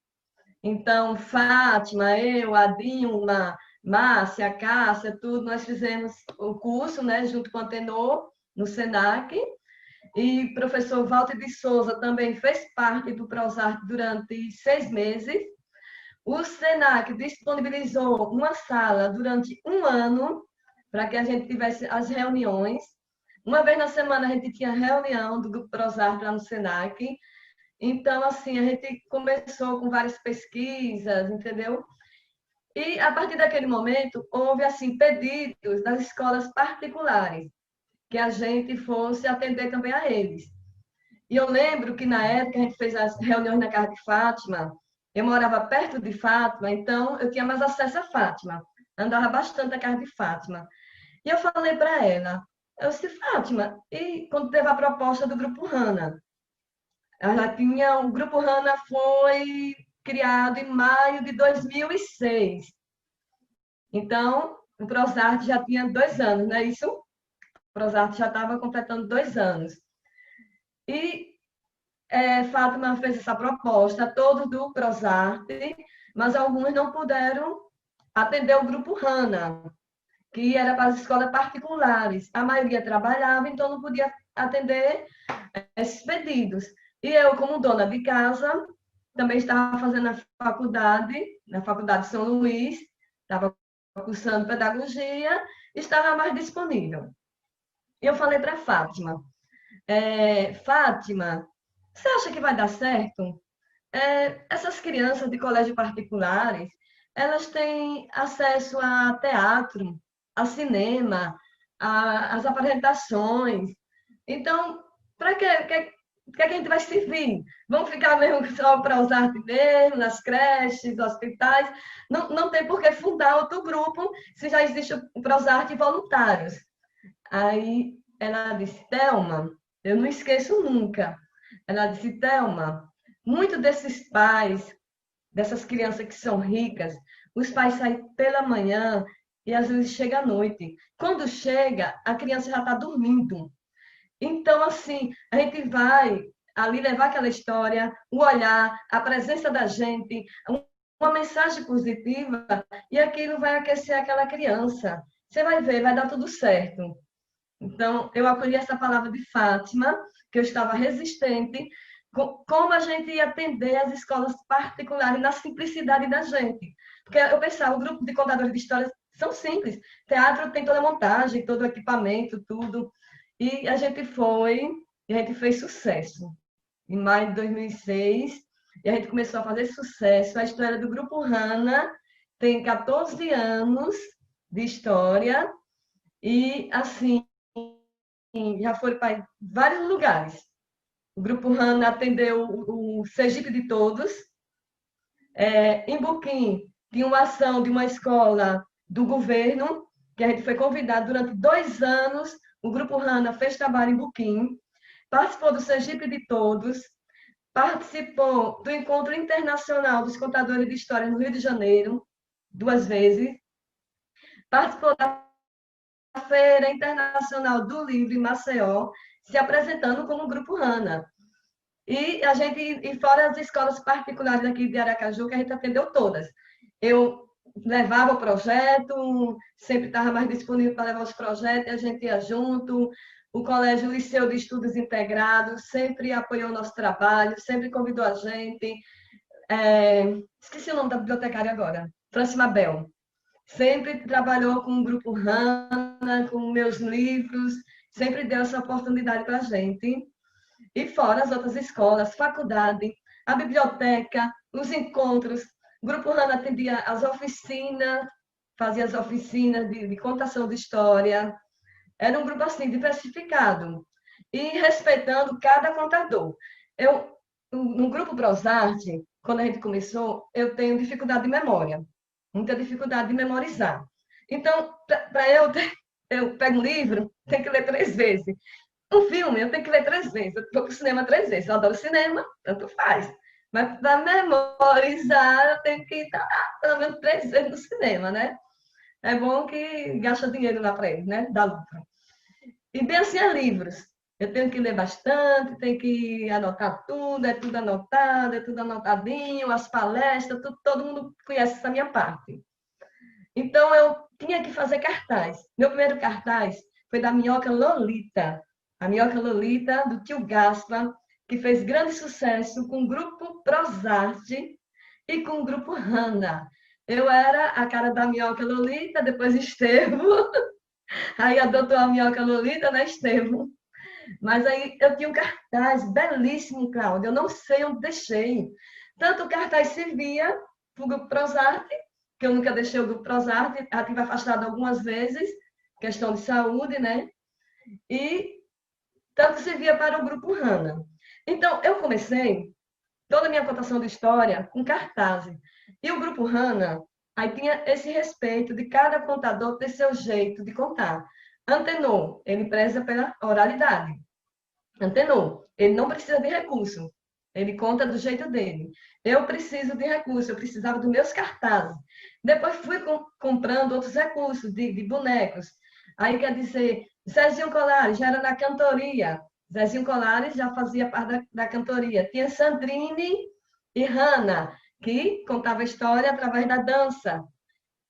Então, Fátima, eu, a Dilma, Márcia, Cássia, tudo, nós fizemos o curso, né, junto com a Tenor, no SENAC, e o professor Walter de Souza também fez parte do Prosarte durante 6 meses. O SENAC disponibilizou uma sala durante 1 ano para que a gente tivesse as reuniões. Uma vez na semana a gente tinha reunião do Grupo Prosarte lá no SENAC. Então, assim, a gente começou com várias pesquisas, entendeu? E, a partir daquele momento, houve, assim, pedidos das escolas particulares, que a gente fosse atender também a eles. E eu lembro que, na época, a gente fez as reuniões na casa de Fátima, eu morava perto de Fátima, então eu tinha mais acesso a Fátima, andava bastante na casa de Fátima. E eu falei para ela, eu disse, Fátima, e quando teve a proposta do Grupo Hana? O Grupo Hana foi criado em maio de 2006. Então, o Prosarte já tinha 2 anos, não é isso? O Prosarte já estava completando 2 anos. E Fátima fez essa proposta, todos do Prosarte, mas alguns não puderam atender o Grupo Hana, que era para as escolas particulares. A maioria trabalhava, então não podia atender esses pedidos. E eu, como dona de casa, também estava fazendo a faculdade, na Faculdade de São Luís, estava cursando pedagogia, estava mais disponível. E eu falei para Fátima, Fátima, você acha que vai dar certo? Essas crianças de colégio particulares, elas têm acesso a teatro, a cinema, as apresentações. Então, para que a gente vai servir? Vamos ficar mesmo só para os artes mesmo, nas creches, hospitais? Não tem por que fundar outro grupo se já existe o Prosarte Voluntários. Aí ela disse, Thelma, eu não esqueço nunca. Ela disse, Thelma, muitos desses pais, dessas crianças que são ricas, os pais saem pela manhã e às vezes chega à noite. Quando chega, a criança já está dormindo. Então, assim, a gente vai ali levar aquela história, o olhar, a presença da gente, uma mensagem positiva, e aquilo vai aquecer aquela criança. Você vai ver, vai dar tudo certo. Então, eu acolhi essa palavra de Fátima, que eu estava resistente, como a gente ia atender as escolas particulares na simplicidade da gente. Porque eu pensava, o grupo de contadores de histórias são simples. Teatro tem toda a montagem, todo o equipamento, tudo. E a gente foi, e a gente fez sucesso. Em maio de 2006, e a gente começou a fazer sucesso. A história do Grupo Hana tem 14 anos de história, e, assim, já foi para vários lugares. O Grupo Hana atendeu o Sergipe de Todos. Em Buquim, tinha uma ação de uma escola do governo, que a gente foi convidado durante 2 anos. O Grupo Hana fez trabalho em Buquim, participou do Sergipe de Todos, participou do Encontro Internacional dos Contadores de História no Rio de Janeiro, 2 vezes, participou da Feira Internacional do Livro em Maceió, se apresentando como Grupo Hana. E a gente, e fora as escolas particulares aqui de Aracaju, que a gente atendeu todas. Eu levava o projeto, sempre estava mais disponível para levar os projetos, a gente ia junto. O Colégio Liceu de Estudos Integrados sempre apoiou o nosso trabalho, sempre convidou a gente. Esqueci o nome da bibliotecária agora, Franci Mabel. Sempre trabalhou com o Grupo Hana, com meus livros, sempre deu essa oportunidade para a gente. E fora as outras escolas, faculdade, a biblioteca, os encontros. O Grupo Hana atendia as oficinas, fazia as oficinas de contação de história. Era um grupo assim, diversificado. E respeitando cada contador. No Grupo Prosarte, quando a gente começou, eu tenho dificuldade de memória. Muita dificuldade de memorizar. Então, para eu pego um livro, tenho que ler 3 vezes. Um filme, eu tenho que ler 3 vezes. Eu vou para o cinema 3 vezes. Eu adoro cinema, tanto faz. Mas para memorizar, eu tenho que estar pelo menos 3 vezes no cinema, né? É bom que gasta dinheiro lá para ele, né? Dá lucro. E bem assim, livros. Eu tenho que ler bastante, tenho que anotar tudo, é tudo anotado, é tudo anotadinho, as palestras, tudo, todo mundo conhece essa minha parte. Então, eu tinha que fazer cartaz. Meu primeiro cartaz foi da Minhoca Lolita. A Minhoca Lolita, do tio Gaspa, que fez grande sucesso com o grupo Prosarte e com o grupo Hanna. Eu era a cara da Minhoca Lolita, depois Estevo. Aí adotou a Minhoca Lolita, né, Estevo? Mas aí eu tinha um cartaz belíssimo, Cláudia. Eu não sei onde deixei. Tanto o cartaz servia para o grupo Prosarte, que eu nunca deixei o grupo Prosarte, já tive afastado algumas vezes, questão de saúde, né? E tanto servia para o grupo Hanna. Então, eu comecei toda a minha contação de história com cartazes. E o grupo Hanna, aí tinha esse respeito de cada contador ter seu jeito de contar. Antenor, ele preza pela oralidade. Antenor, ele não precisa de recurso. Ele conta do jeito dele. Eu preciso de recurso, eu precisava dos meus cartazes. Depois fui comprando outros recursos de bonecos. Aí quer dizer, Zezinho Colares já era na cantoria. Zezinho Colares já fazia parte da cantoria. Tinha Sandrine e Hanna, que contava a história através da dança.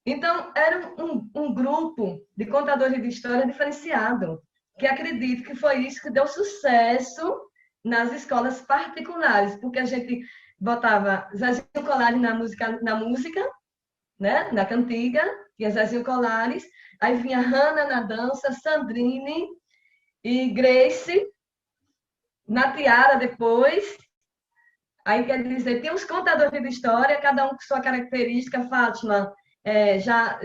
Então, era um grupo de contadores de história diferenciado, que acredito que foi isso que deu sucesso nas escolas particulares, porque a gente botava Zezinho Colares na música, né? Na cantiga, tinha Zezinho Colares, aí vinha Hanna na dança, Sandrine e Grace na tiara depois. Aí, quer dizer, tem os contadores de história, cada um com sua característica. Fátima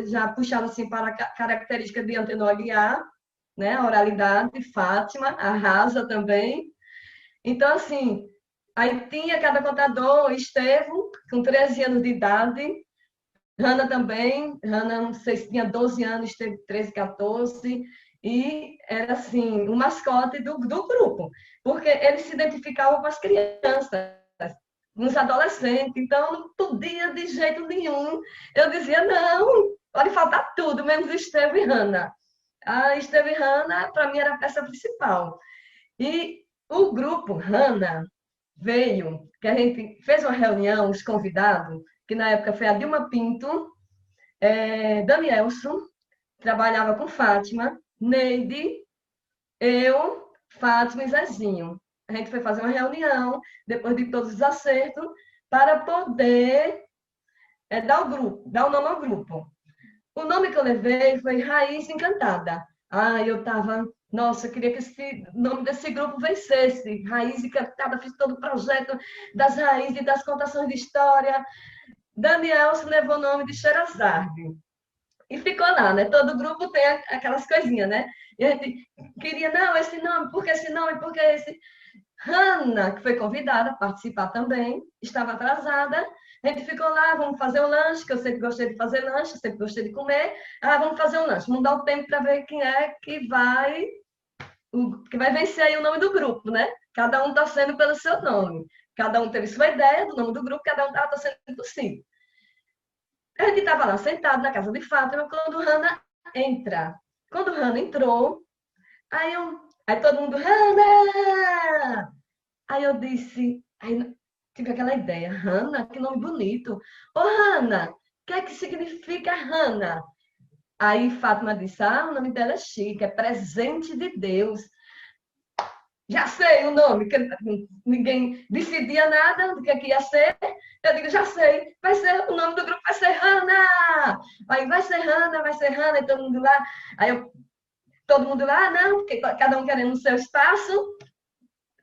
já puxava assim para a característica de Antenor Aguiar, né? A oralidade, Fátima, arrasa também. Então, assim, aí tinha cada contador, Estevo, com 13 anos de idade, Hanna também, Hanna, não sei se tinha 12 anos, Estevo 13, 14, e era, assim, o mascote do grupo, porque ele se identificava com as crianças, nos adolescentes, então não podia de jeito nenhum. Eu dizia, não, pode faltar tudo, menos Estevo e Hanna. A Estevo e Hanna, para mim, era a peça principal. E o grupo Hanna veio, que a gente fez uma reunião, os convidados, que na época foi a Dilma Pinto, Danielson, trabalhava com Fátima, Neide, eu, Fátima e Zezinho. A gente foi fazer uma reunião, depois de todos os acertos, para poder dar o nome ao grupo. O nome que eu levei foi Raiz Encantada. Eu estava... Nossa, eu queria que esse nome desse grupo vencesse. Raiz Encantada, fiz todo o projeto das raízes, das contações de história. Daniel se levou o nome de Sherazade. E ficou lá, né? Todo grupo tem aquelas coisinhas, né? E a gente queria, não, esse nome, por que esse nome, por que esse... Hanna, que foi convidada a participar também, estava atrasada. A gente ficou lá, vamos fazer um lanche, que eu sempre gostei de fazer lanche, sempre gostei de comer. Vamos fazer um lanche, vamos dar o tempo para ver quem é que vai vencer aí o nome do grupo, né? Cada um torcendo pelo seu nome. Cada um teve sua ideia do nome do grupo, cada um estava torcendo por si. A gente estava lá sentado na casa de Fátima quando Hanna entra. Quando Hanna entrou, aí todo mundo, Hanna! Aí eu disse, aí tive aquela ideia, Hanna, que nome bonito. Ô, Hanna, o que é que significa Hanna? Aí Fátima disse, o nome dela é chique, é presente de Deus. Já sei o nome, que ninguém decidia nada do que ia ser. Eu digo, já sei, o nome do grupo vai ser Hanna. Aí vai ser Hanna, e todo mundo lá. Todo mundo lá, não, porque cada um querendo o seu espaço.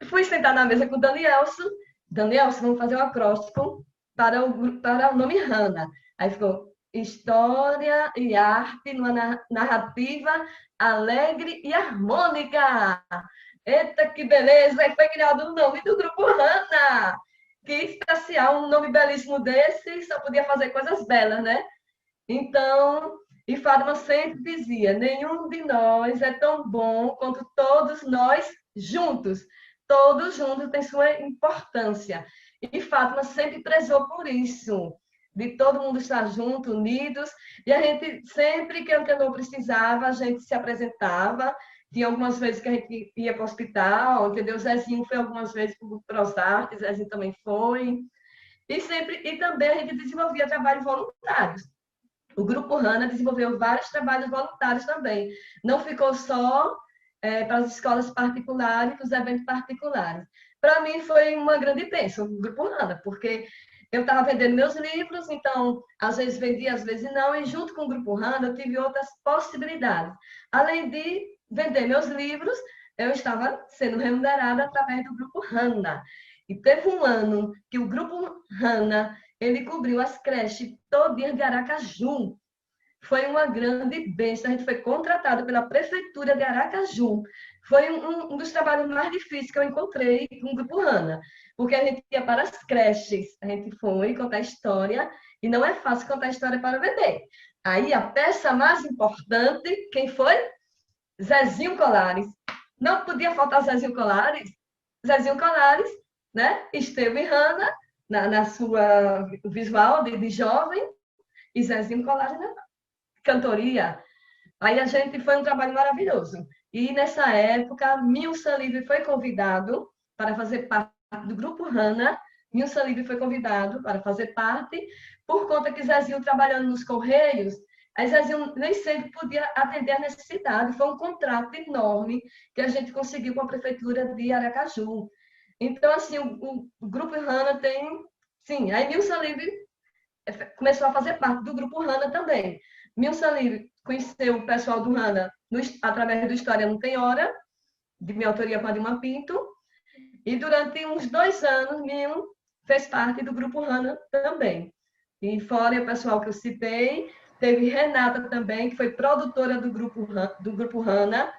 Fui sentar na mesa com o Danielson. Danielson, vamos fazer um acróstico para o nome Hanna. Aí ficou História e Arte numa narrativa alegre e harmônica. Eita, que beleza! Aí foi criado o nome do grupo Hanna. Que especial, um nome belíssimo desse, só podia fazer coisas belas, né? Então... E Fátima sempre dizia, nenhum de nós é tão bom quanto todos nós juntos. Todos juntos têm sua importância. E Fátima sempre prezou por isso, de todo mundo estar junto, unidos. E a gente, sempre que Antenor precisava, a gente se apresentava Tinha algumas vezes que a gente ia para o hospital, entendeu? Zezinho foi algumas vezes para o Prosarte, Zezinho também foi. E também a gente desenvolvia trabalhos voluntários. O Grupo Hanna desenvolveu vários trabalhos voluntários também. Não ficou só para as escolas particulares, para os eventos particulares. Para mim foi uma grande bênção o Grupo Hanna, porque eu estava vendendo meus livros, então às vezes vendia, às vezes não, e junto com o Grupo Hanna eu tive outras possibilidades. Além de vender meus livros, eu estava sendo remunerada através do Grupo Hanna. E teve um ano que o Grupo Hanna, ele cobriu as creches todinhas de Aracaju. Foi uma grande bênção. A gente foi contratado pela Prefeitura de Aracaju. Foi um dos trabalhos mais difíceis que eu encontrei com o Grupo Hanna, porque a gente ia para as creches, a gente foi contar história, e não é fácil contar história para vender. Aí a peça mais importante, quem foi? Zezinho Colares. Não podia faltar Zezinho Colares. Zezinho Colares, né? Esteve Hanna na sua visual de jovem, e Zezinho Colares na cantoria. Aí a gente foi um trabalho maravilhoso. E nessa época, Milson Livre foi convidado para fazer parte do Grupo Hanna. Milson Livre foi convidado para fazer parte, por conta que Zezinho trabalhando nos Correios, a Zezinho nem sempre podia atender a necessidade. Foi um contrato enorme que a gente conseguiu com a Prefeitura de Aracaju. Então, assim, o Grupo Hanna tem... Sim, aí Milson Livre começou a fazer parte do Grupo Hanna também. Milson Livre conheceu o pessoal do Hanna através do História Não Tem Hora, de minha autoria com a Dilma Pinto, e durante uns 2 anos, Mil fez parte do Grupo Hanna também. E fora o pessoal que eu citei, teve Renata também, que foi produtora do Grupo Hanna,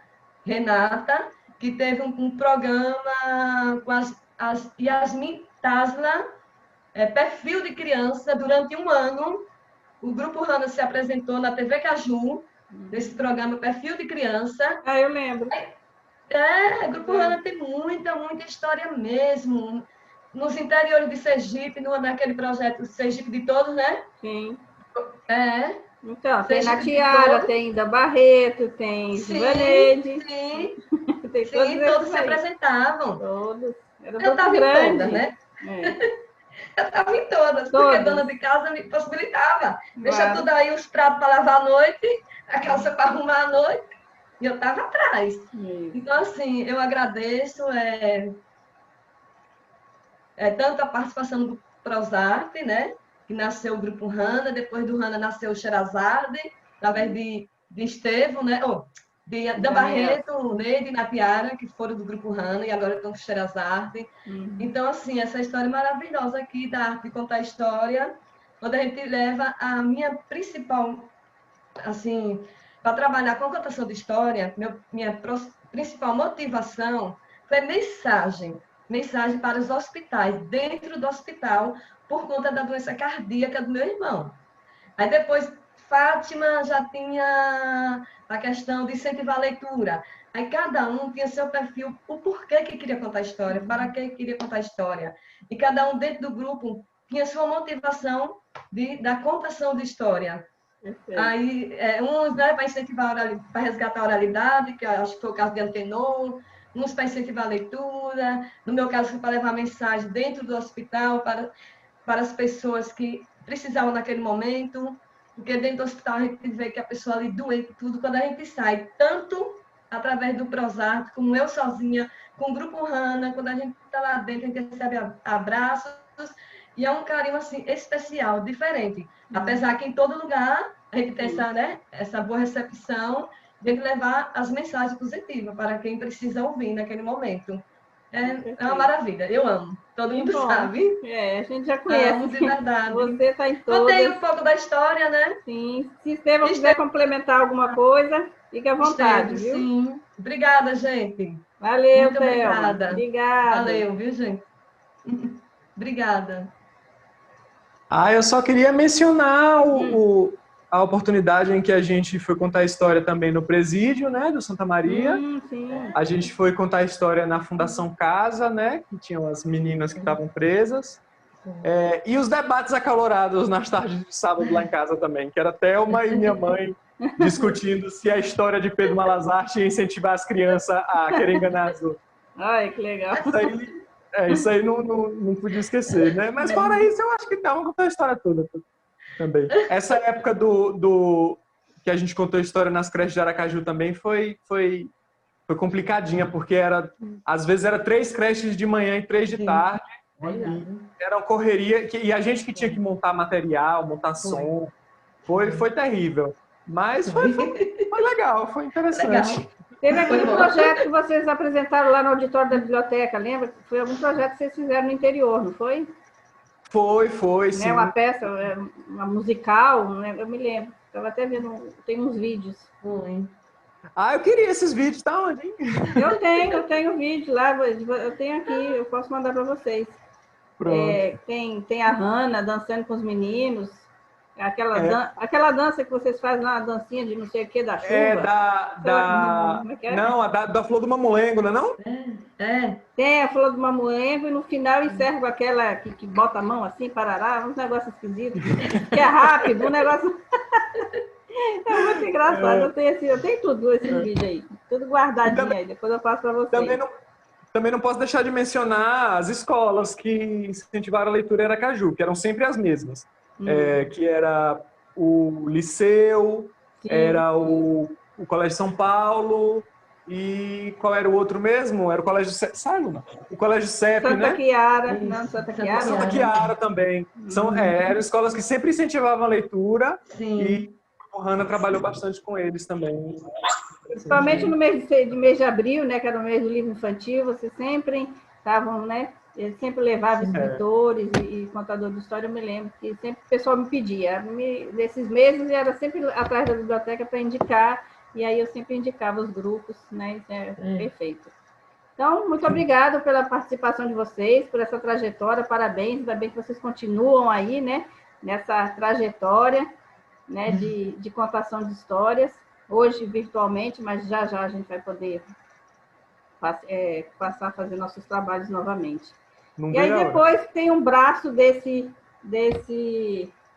Renata, que teve um programa com as Yasmin Tasla, perfil de criança, durante 1 ano. O Grupo Hanna se apresentou na TV Caju, nesse programa Perfil de Criança. Ah, eu lembro. O Grupo Hanna tem muita história mesmo. Nos interiores de Sergipe, naquele projeto Sergipe de Todos, né? Sim. Então, tem na Tiara, tem da Barreto, tem Juvenede. Sim, tem todos se apresentavam. Todos. Eu estava em todas, né? Eu estava em todas, porque a dona de casa me possibilitava. Deixa tudo aí, os pratos para lavar à noite, a calça para arrumar à noite, e eu estava atrás. Então, assim, eu agradeço tanto a participação do Prosarte, né? Que nasceu o Grupo Hanna, depois do Hanna nasceu o Sherazade, através de Estevão, né? Da Barreto, Neide e Natiara, que foram do Grupo Hanna e agora estão com o Sherazade. Então, assim, essa história maravilhosa aqui da arte de contar história, onde a gente leva a minha principal, assim, para trabalhar com contação de história, minha principal motivação foi mensagem para os hospitais, dentro do hospital, por conta da doença cardíaca do meu irmão. Aí depois, Fátima já tinha a questão de incentivar a leitura. Aí cada um tinha seu perfil, o porquê que queria contar história, para que queria contar história. E cada um dentro do grupo tinha sua motivação da contação de história. Aí, uns, né, para incentivar, para resgatar a oralidade, que acho que foi o caso de Antenor, uns para incentivar a leitura, no meu caso foi para levar mensagem dentro do hospital para as pessoas que precisavam naquele momento, porque dentro do hospital a gente vê que a pessoa ali doente, tudo, quando a gente sai, tanto através do Prosarte, como eu sozinha, com o Grupo Hanna, quando a gente está lá dentro, a gente recebe abraços, e é um carinho, assim, especial, diferente. Apesar que em todo lugar a gente tem essa boa recepção, de levar as mensagens positivas para quem precisa ouvir naquele momento. É uma maravilha, eu amo. Todo mundo sabe. A gente já conhece. Amo de verdade. Você está em todas. Contei um pouco da história, né? Sim. Se Estevão quiser complementar alguma coisa, fique à vontade, viu? Sim. Obrigada, gente. Valeu, muito obrigada. Obrigada. Valeu, viu, gente? Obrigada. Eu só queria mencionar a oportunidade em que a gente foi contar a história também no presídio, né, do Santa Maria. Sim. A gente foi contar a história na Fundação Casa, né, que tinham as meninas que estavam presas. E os debates acalorados nas tardes de sábado lá em casa também, que era Thelma e minha mãe discutindo se a história de Pedro Malazarte ia incentivar as crianças a querer enganar as outras. Ai, que legal. Isso aí não podia esquecer, né? Mas fora isso, eu acho que dá uma contar a história toda também. Essa época que a gente contou a história nas creches de Aracaju também foi complicadinha, porque às vezes era 3 creches de manhã e 3 de tarde. Era uma correria, e a gente que tinha que montar material, montar som, foi terrível. Mas foi legal, foi interessante. Legal. Teve aquele projeto que vocês apresentaram lá no auditório da biblioteca, lembra? Foi algum projeto que vocês fizeram no interior, não foi? Foi, sim. Né? Uma peça, uma musical, né? Eu me lembro. Estava até vendo, tem uns vídeos. Eu queria esses vídeos, tá onde, hein? Eu tenho vídeo lá, eu tenho aqui, eu posso mandar para vocês. Tem a Hanna dançando com os meninos, aquela dança que vocês fazem lá, a dancinha de não sei o que, da chuva. Não, da Flor do Mamulengo, não é não? Tem a Flor do Mamulengo e no final encerra com aquela que bota a mão assim, parará, uns negócios esquisitos, que é rápido, um negócio... É muito engraçado, eu tenho tudo esse vídeo aí, tudo guardadinho aí, depois eu passo para vocês. Também não posso deixar de mencionar as escolas que incentivaram a leitura em Aracaju, que eram sempre as mesmas. Que era o Liceu, era o Colégio São Paulo, e qual era o outro mesmo? Era o Colégio o Colégio CEP, Santa né? Chiara, não, Santa Chiara. Santa Chiara também. Eram escolas que sempre incentivavam a leitura. Sim. E o Hanna trabalhou bastante com eles também. Principalmente no mês de abril, né, que era o mês do livro infantil, vocês sempre estavam, né? Ele sempre levava escritores e contadores de história, eu me lembro que sempre o pessoal me pedia. Nesses meses era sempre atrás da biblioteca para indicar, e aí eu sempre indicava os grupos, né? Isso é perfeito. Então, muito obrigada pela participação de vocês, por essa trajetória, parabéns, ainda bem que vocês continuam aí, né? Nessa trajetória, né? De contação de histórias, hoje virtualmente, mas já a gente vai poder passar a fazer nossos trabalhos novamente. E aí depois tem um braço desse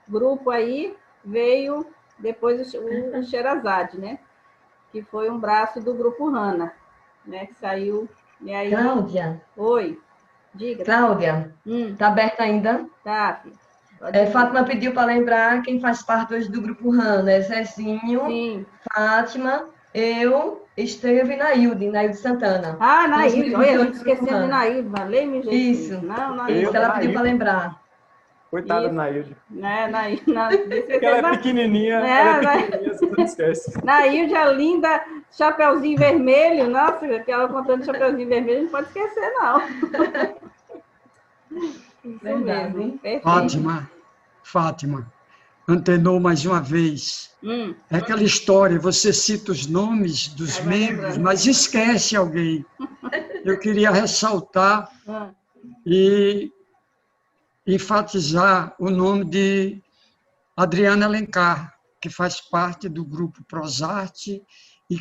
grupo aí, veio depois o Sherazade, né? Que foi um braço do grupo Hanna, né? Que saiu... E aí... Cláudia. Oi, diga. Cláudia, tá aberta ainda? Tá, filha. Fátima pediu para lembrar quem faz parte hoje do grupo Hanna. Zezinho, Sim. Fátima, eu, Esteve e Nailde Santana. Nailde, olha, eu esqueci de Nailde, valeu-me, gente. Isso. Nailde. Ela pediu para lembrar. Coitada da Nailde. Nailde. Porque ela é pequenininha, você não esquece. Nailde, a linda, chapeuzinho vermelho, nossa, aquela contando chapeuzinho vermelho, não pode esquecer, não. Isso mesmo. Fátima, antenou mais uma vez. É aquela história, você cita os nomes dos membros, mas esquece alguém. Eu queria ressaltar e enfatizar o nome de Adriana Alencar, que faz parte do grupo Prosarte e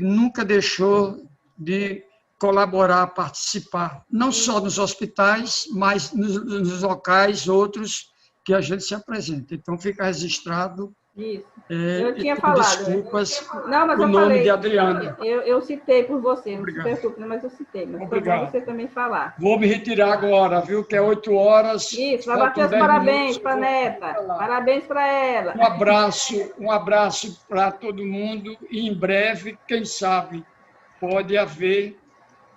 nunca deixou de colaborar, participar, não só nos hospitais, mas nos locais outros que a gente se apresenta. Então, fica registrado. Isso. Eu tinha falado. Desculpas, não, mas o nome de Adriana. Eu citei por você, não se preocupe, mas eu citei. Mas obrigado. Você também falar. Vou me retirar agora, viu? Que é 8 horas. Isso, vai bater os parabéns para a neta. Parabéns para ela. Um abraço para todo mundo e em breve, quem sabe, pode haver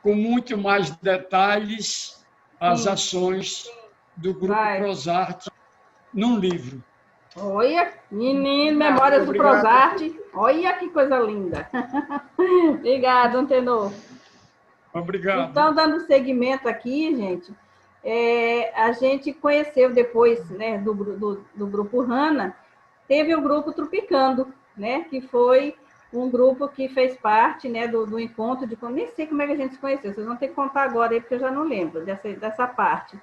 com muito mais detalhes as ações do Grupo Prosarte num livro. Olha, menino, Memórias do Prosarte. Olha que coisa linda. Obrigada, Antenor. Obrigado. Então, dando seguimento aqui, gente, a gente conheceu depois, né, do Grupo Hanna, teve o Grupo Tropicando, né, que foi um grupo que fez parte, né, do encontro de... Nem sei como é que a gente se conheceu, vocês vão ter que contar agora aí, porque eu já não lembro dessa parte.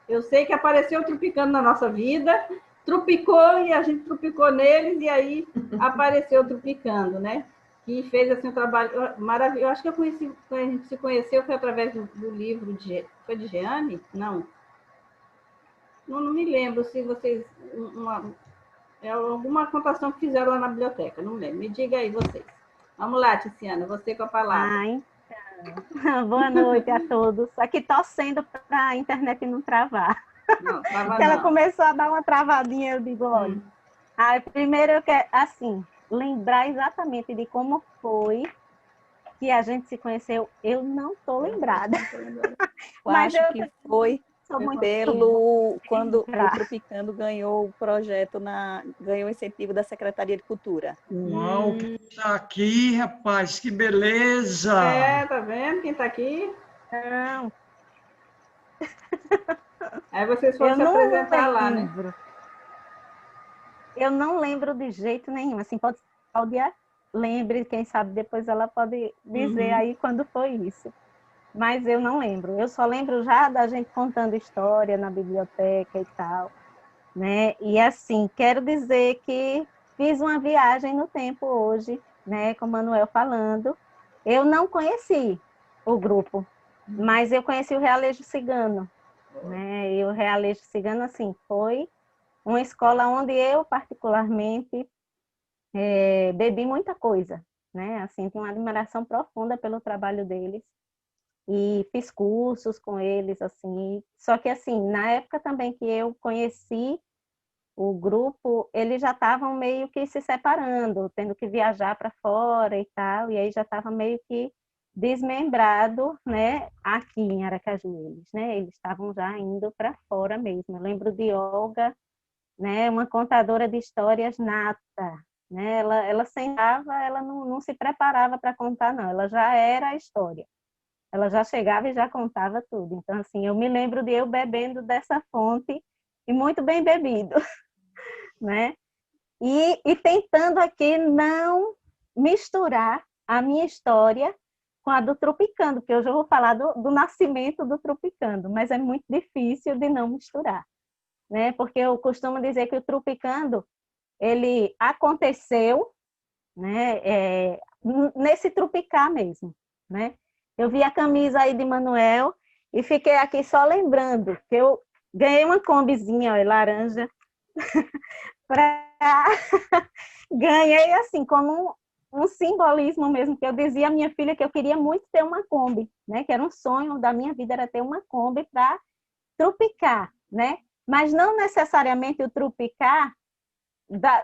Eu sei que apareceu o Tropicando na nossa vida, tropicou e a gente tropicou neles, e aí apareceu o Tropicando, né? Que fez assim, um trabalho maravilhoso. Eu acho que eu conheci, quando a gente se conheceu, foi através do livro foi de Jeane? Não me lembro se vocês... É alguma contação que fizeram lá na biblioteca, não lembro. Me diga aí, vocês. Vamos lá, Tiziana, você com a palavra. Então. Boa noite a todos. Aqui torcendo para a internet não travar. Não, trava Ela não. começou a dar uma travadinha, eu digo, olha. Primeiro eu quero, assim, lembrar exatamente de como foi que a gente se conheceu. Eu não estou lembrada. Mas acho que foi quando o Tropicando ganhou o projeto, ganhou o incentivo da Secretaria de Cultura. Uau, quem está aqui, rapaz, que beleza! Tá vendo quem está aqui? Não. Aí vocês foram se apresentar lá, né? Eu não lembro de jeito nenhum. Assim, pode ser que Cláudia lembre, quem sabe depois ela pode dizer aí quando foi isso. Mas eu não lembro. Eu só lembro já da gente contando história na biblioteca e tal, né? E assim, quero dizer que fiz uma viagem no tempo hoje, né? Com o Manuel falando. Eu não conheci o grupo, mas eu conheci o Realejo Cigano, né? E o Realejo Cigano, assim, foi uma escola onde eu, particularmente, bebi muita coisa, né? Assim, tenho uma admiração profunda pelo trabalho deles. E fiz cursos com eles, assim. Só que, assim, na época também que eu conheci o grupo, eles já estavam meio que se separando, tendo que viajar para fora e tal, e aí já estava meio que desmembrado, né, aqui em Aracaju, eles estavam já indo para fora mesmo. Eu lembro de Olga, né, uma contadora de histórias nata, né, ela sentava, ela não se preparava para contar, não, ela já era a história. Ela já chegava e já contava tudo. Então, assim, eu me lembro de eu bebendo dessa fonte, e muito bem bebido, né? E tentando aqui não misturar a minha história com a do Tropicando, porque hoje eu vou falar do nascimento do Tropicando, mas é muito difícil de não misturar, né? Porque eu costumo dizer que o Tropicando, ele aconteceu, né? Nesse tropicar mesmo, né? Eu vi a camisa aí de Manuel e fiquei aqui só lembrando que eu ganhei uma combizinha, ó, laranja, ganhei assim, como um simbolismo mesmo, que eu dizia à minha filha que eu queria muito ter uma Kombi, né? Que era um sonho da minha vida, era ter uma Kombi para tropicar, né? Mas não necessariamente o tropicar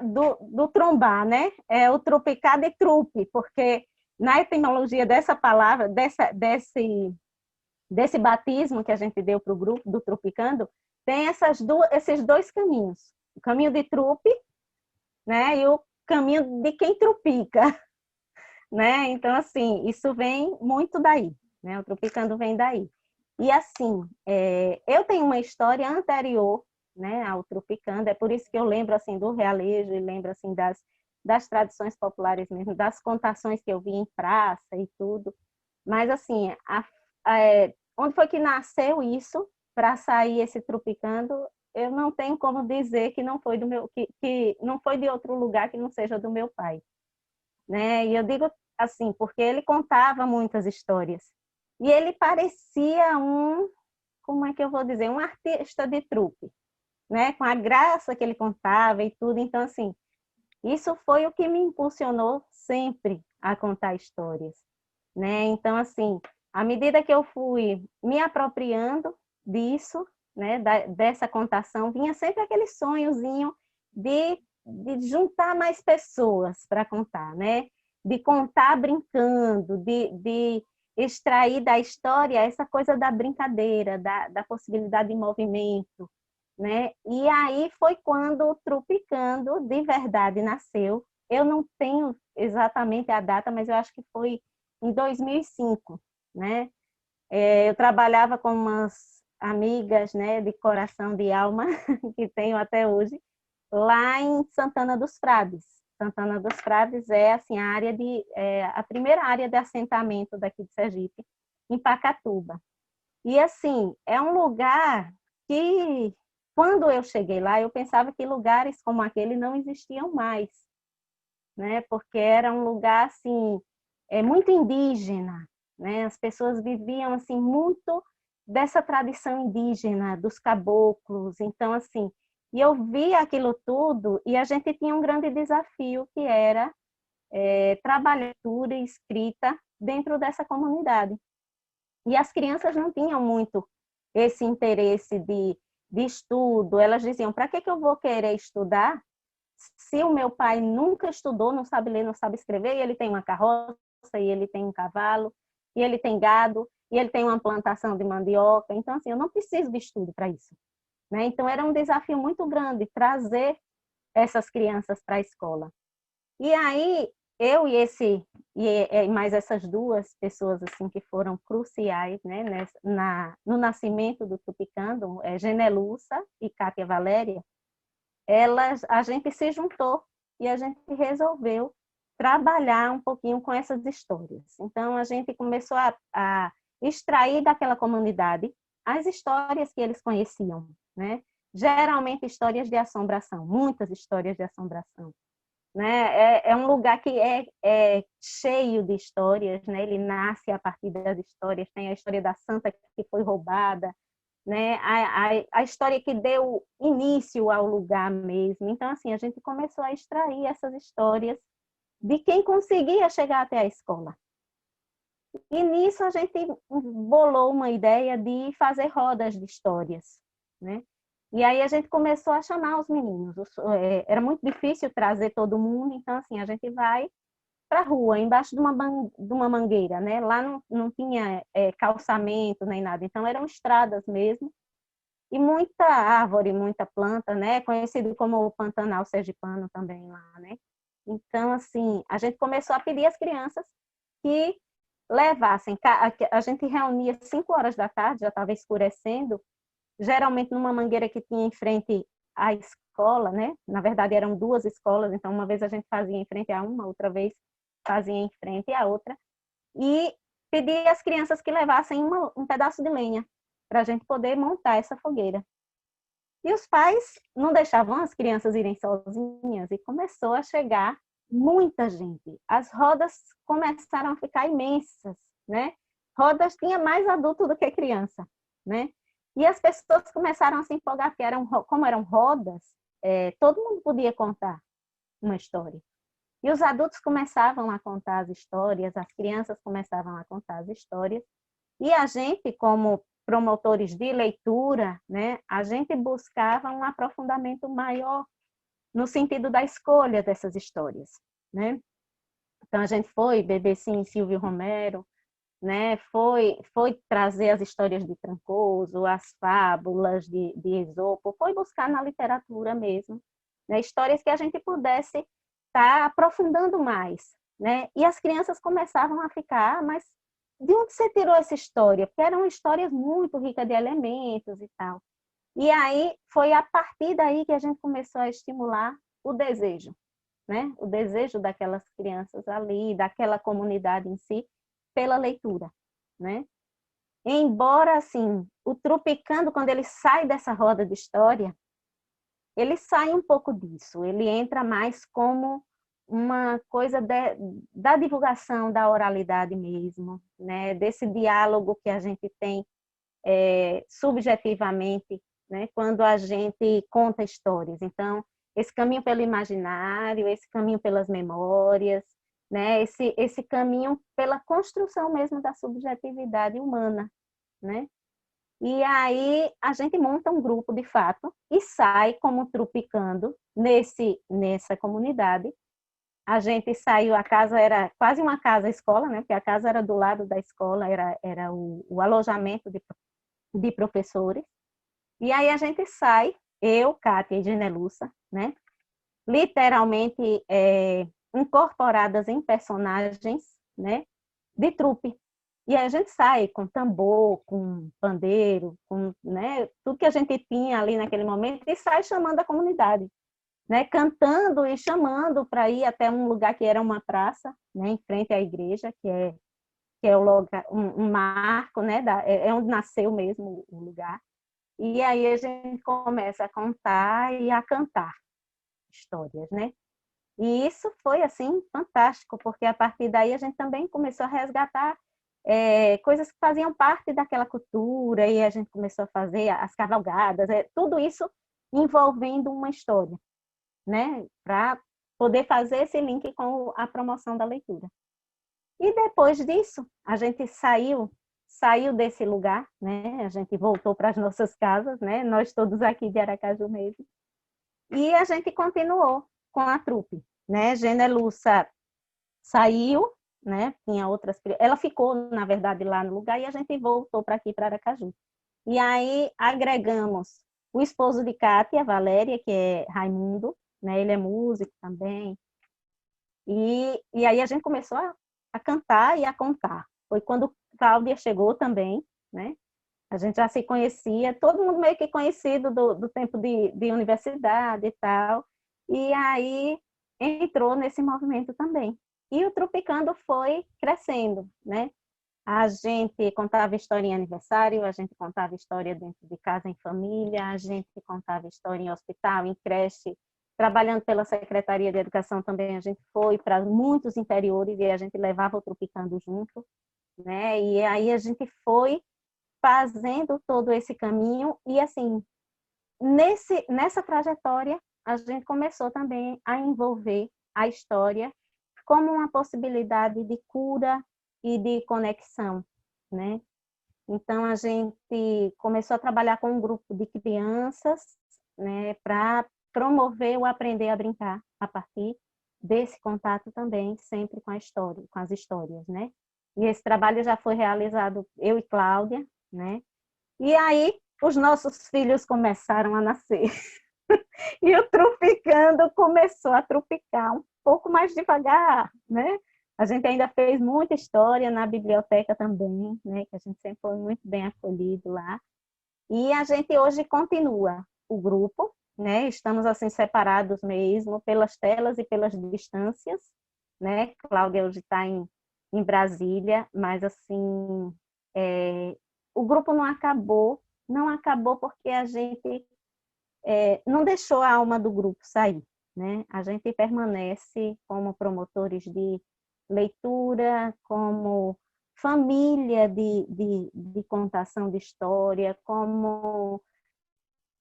do trombar, né? É o tropicar de trupe, porque na etimologia dessa palavra, desse batismo que a gente deu para o grupo do Tropicando, tem esses dois caminhos. O caminho de trupe, né? E o caminho de quem tropica, né? Então, assim, isso vem muito daí, né? O Tropicando vem daí. E, assim, eu tenho uma história anterior, né, ao Tropicando, é por isso que eu lembro, assim, do Realejo e lembro, assim, das tradições populares mesmo, das contações que eu vi em praça e tudo. Mas, assim, onde foi que nasceu isso para sair esse Tropicando? Eu não tenho como dizer que não foi que não foi de outro lugar que não seja do meu pai, né? E eu digo assim, porque ele contava muitas histórias. E ele parecia como é que eu vou dizer, um artista de trupe, né? Com a graça que ele contava e tudo. Então, assim, isso foi o que me impulsionou sempre a contar histórias, né? Então, assim, à medida que eu fui me apropriando disso, né, dessa contação, vinha sempre aquele sonhozinho de juntar mais pessoas para contar, né? De contar brincando, de extrair da história essa coisa da brincadeira, da possibilidade de movimento, né? E aí foi quando o Tropicando de verdade nasceu. Eu não tenho exatamente a data, mas eu acho que foi em 2005, né? Eu trabalhava com umas amigas, né, de coração, de alma, que tenho até hoje, lá em Santana dos Frades. Santana dos Frades é assim a primeira área de assentamento daqui de Sergipe, em Pacatuba. E assim, é um lugar que quando eu cheguei lá, eu pensava que lugares como aquele não existiam mais, né? Porque era um lugar assim, muito indígena, né? As pessoas viviam assim muito dessa tradição indígena dos caboclos. Então, assim, E eu vi aquilo tudo e a gente tinha um grande desafio, que era trabalhar leitura e escrita dentro dessa comunidade. E as crianças não tinham muito esse interesse de estudo. Elas diziam, para que eu vou querer estudar se o meu pai nunca estudou, não sabe ler, não sabe escrever, e ele tem uma carroça, e ele tem um cavalo, e ele tem gado, e ele tem uma plantação de mandioca. Então, assim, eu não preciso de estudo para isso, né? Então, era um desafio muito grande trazer essas crianças para a escola. E aí, eu e mais essas duas pessoas assim que foram cruciais, né, no nascimento do Tupicando, Genelussa e Cátia Valéria, a gente se juntou e a gente resolveu trabalhar um pouquinho com essas histórias. Então, a gente começou a extrair daquela comunidade as histórias que eles conheciam, né? Geralmente histórias de assombração, muitas histórias de assombração. Né? É um lugar que é cheio de histórias, né? Ele nasce a partir das histórias. Tem a história da santa que foi roubada, né? A história que deu início ao lugar mesmo. Então, assim, a gente começou a extrair essas histórias de quem conseguia chegar até a escola. E nisso a gente bolou uma ideia de fazer rodas de histórias, né? E aí a gente começou a chamar os meninos. Era muito difícil trazer todo mundo, então assim, a gente vai para a rua, embaixo de uma mangueira, né? Lá não tinha calçamento nem nada, então eram estradas mesmo. E muita árvore, muita planta, né? Conhecido como o Pantanal Sergipano também lá, né? Então, assim, a gente começou a pedir às crianças que levassem. A gente reunia 5 horas da tarde, já estava escurecendo, geralmente numa mangueira que tinha em frente à escola, né? Na verdade, eram 2 escolas, então uma vez a gente fazia em frente a uma, outra vez fazia em frente à outra, e pedia às crianças que levassem um pedaço de lenha para a gente poder montar essa fogueira. E os pais não deixavam as crianças irem sozinhas, e começou a chegar muita gente. As rodas começaram a ficar imensas, né? Rodas tinha mais adulto do que criança, né? E as pessoas começaram a se empolgar, porque como eram rodas, todo mundo podia contar uma história. E os adultos começavam a contar as histórias, as crianças começavam a contar as histórias, e a gente, como promotores de leitura, né, a gente buscava um aprofundamento maior no sentido da escolha dessas histórias, né? Então, a gente foi beber, sim, Silvio Romero, né? Foi trazer as histórias de Trancoso, as fábulas de Esopo, foi buscar na literatura mesmo, né? Histórias que a gente pudesse estar aprofundando mais, né? E as crianças começavam a ficar, mas de onde você tirou essa história? Porque eram histórias muito ricas de elementos e tal. E aí foi a partir daí que a gente começou a estimular o desejo, né? O desejo daquelas crianças ali, daquela comunidade em si, pela leitura, né? Embora, assim, o Tropicando, quando ele sai dessa roda de história, ele sai um pouco disso, ele entra mais como uma coisa da divulgação, da oralidade mesmo, né? Desse diálogo que a gente tem subjetivamente, né? Quando a gente conta histórias. Então, esse caminho pelo imaginário, esse caminho pelas memórias, né? Esse caminho pela construção mesmo da subjetividade humana, né? E aí a gente monta um grupo de fato e sai como Tropicando nessa comunidade. A gente saiu, a casa era quase uma casa-escola, né? Porque a casa era do lado da escola, era o alojamento de professores. E aí a gente sai, eu, Cátia e Genelussa, né? Literalmente incorporadas em personagens, né? De trupe. E aí a gente sai com tambor, com pandeiro, com, né? Tudo que a gente tinha ali naquele momento, e sai chamando a comunidade, né? Cantando e chamando para ir até um lugar que era uma praça, né? Em frente à igreja, que é o lugar, um marco, né? É onde nasceu mesmo o lugar. E aí a gente começa a contar e a cantar histórias, né? E isso foi, assim, fantástico, porque a partir daí a gente também começou a resgatar coisas que faziam parte daquela cultura, e a gente começou a fazer as cavalgadas, tudo isso envolvendo uma história, né? Para poder fazer esse link com a promoção da leitura. E depois disso, a gente saiu desse lugar, né? A gente voltou para as nossas casas, né? Nós todos aqui de Aracaju mesmo. E a gente continuou com a trupe, né? Genelussa saiu, né? Tinha outras, ela ficou, na verdade, lá no lugar e a gente voltou para aqui, para Aracaju. E aí agregamos o esposo de Kátia, Valéria, que é Raimundo, né? Ele é músico também. E aí a gente começou a cantar e a contar. Foi quando Cláudia chegou também, né? A gente já se conhecia, todo mundo meio que conhecido do tempo de universidade e tal. E aí entrou nesse movimento também. E o Tropicando foi crescendo, né? A gente contava história em aniversário, a gente contava história dentro de casa em família, a gente contava história em hospital, em creche. Trabalhando pela Secretaria de Educação também, a gente foi para muitos interiores e a gente levava o Tropicando junto, né? E aí a gente foi fazendo todo esse caminho e, assim, nessa trajetória, a gente começou também a envolver a história como uma possibilidade de cura e de conexão, né? Então, a gente começou a trabalhar com um grupo de crianças, né, para promover o aprender a brincar a partir desse contato também, sempre com a história, com as histórias, né? E esse trabalho já foi realizado, eu e Cláudia, né? E aí, os nossos filhos começaram a nascer. E o Tropicando começou a tropicar um pouco mais devagar, né? A gente ainda fez muita história na biblioteca também, né? Que a gente sempre foi muito bem acolhido lá. E a gente hoje continua o grupo, né? Estamos assim separados mesmo pelas telas e pelas distâncias, né? Cláudia hoje está em Brasília, mas assim, o grupo não acabou porque a gente não deixou a alma do grupo sair, né? A gente permanece como promotores de leitura, como família de contação de história, como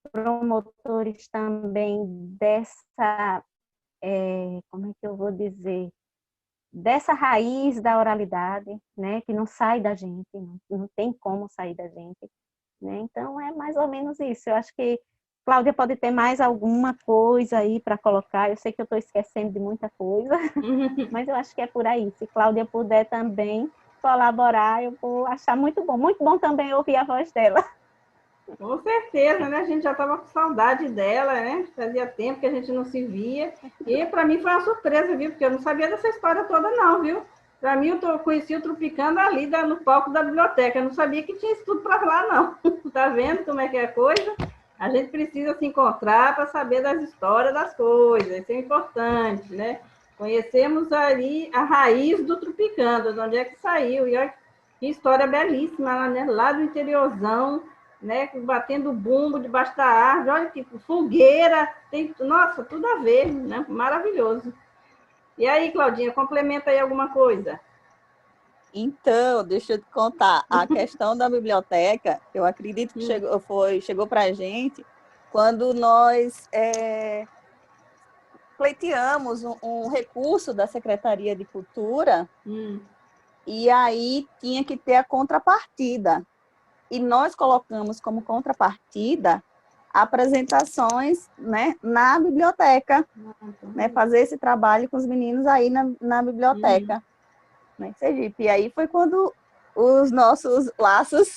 promotores também dessa, como é que eu vou dizer, dessa raiz da oralidade, né, que não sai da gente, não tem como sair da gente, né? Então é mais ou menos isso. Eu acho que Cláudia pode ter mais alguma coisa aí para colocar. Eu sei que eu estou esquecendo de muita coisa, mas eu acho que é por aí. Se Cláudia puder também colaborar, eu vou achar muito bom também ouvir a voz dela. Com certeza, né? A gente já estava com saudade dela, né? Fazia tempo que a gente não se via. E para mim foi uma surpresa, viu? Porque eu não sabia dessa história toda, não, viu? Para mim, eu conheci o Tropicando ali no palco da biblioteca. Eu não sabia que tinha isso tudo para lá, não. Tá vendo como é que é a coisa? A gente precisa se encontrar para saber das histórias das coisas. Isso é importante, né? Conhecemos ali a raiz do Tropicando, de onde é que saiu. E olha que história belíssima, né? Lá do interiorzão, né, batendo bumbo debaixo da árvore, olha que fogueira, tem, nossa, tudo a ver, né? Maravilhoso. E aí, Claudinha, complementa aí alguma coisa? Então, deixa eu te contar, a questão da biblioteca, eu acredito que chegou para a gente quando nós pleiteamos um recurso da Secretaria de Cultura, e aí tinha que ter a contrapartida. E nós colocamos como contrapartida apresentações, né, na biblioteca, né, fazer esse trabalho com os meninos aí na biblioteca, né, em Sergipe. E aí foi quando os nossos laços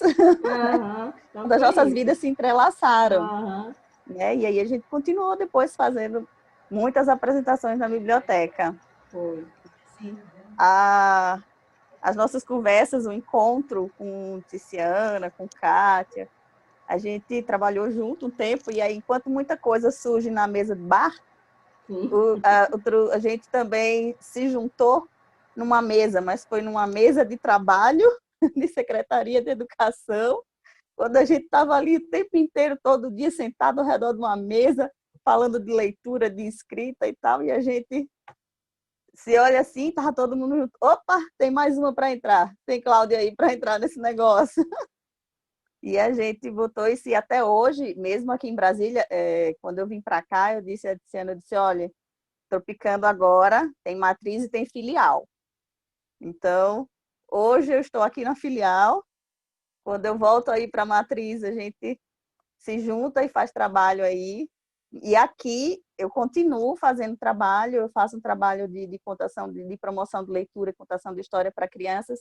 das nossas vidas se entrelaçaram. Né, e aí a gente continuou depois fazendo muitas apresentações na biblioteca. Foi. Sim. As nossas conversas, o encontro com Tiziana, com Kátia, a gente trabalhou junto um tempo, e aí, enquanto muita coisa surge na mesa de bar, a gente também se juntou numa mesa, mas foi numa mesa de trabalho de Secretaria de Educação, quando a gente estava ali o tempo inteiro, todo dia, sentado ao redor de uma mesa, falando de leitura, de escrita e tal, e a gente... Se olha assim, tava todo mundo junto. Opa, tem mais uma para entrar. Tem Cláudia aí para entrar nesse negócio. E a gente botou isso, e até hoje, mesmo aqui em Brasília, quando eu vim para cá, eu disse a Tiziana, eu disse, olha, Tropicando agora tem matriz e tem filial. Então, hoje eu estou aqui na filial, quando eu volto aí para a matriz, a gente se junta e faz trabalho aí. E aqui eu continuo fazendo trabalho, eu faço um trabalho de contação, de promoção de leitura e contação de história para crianças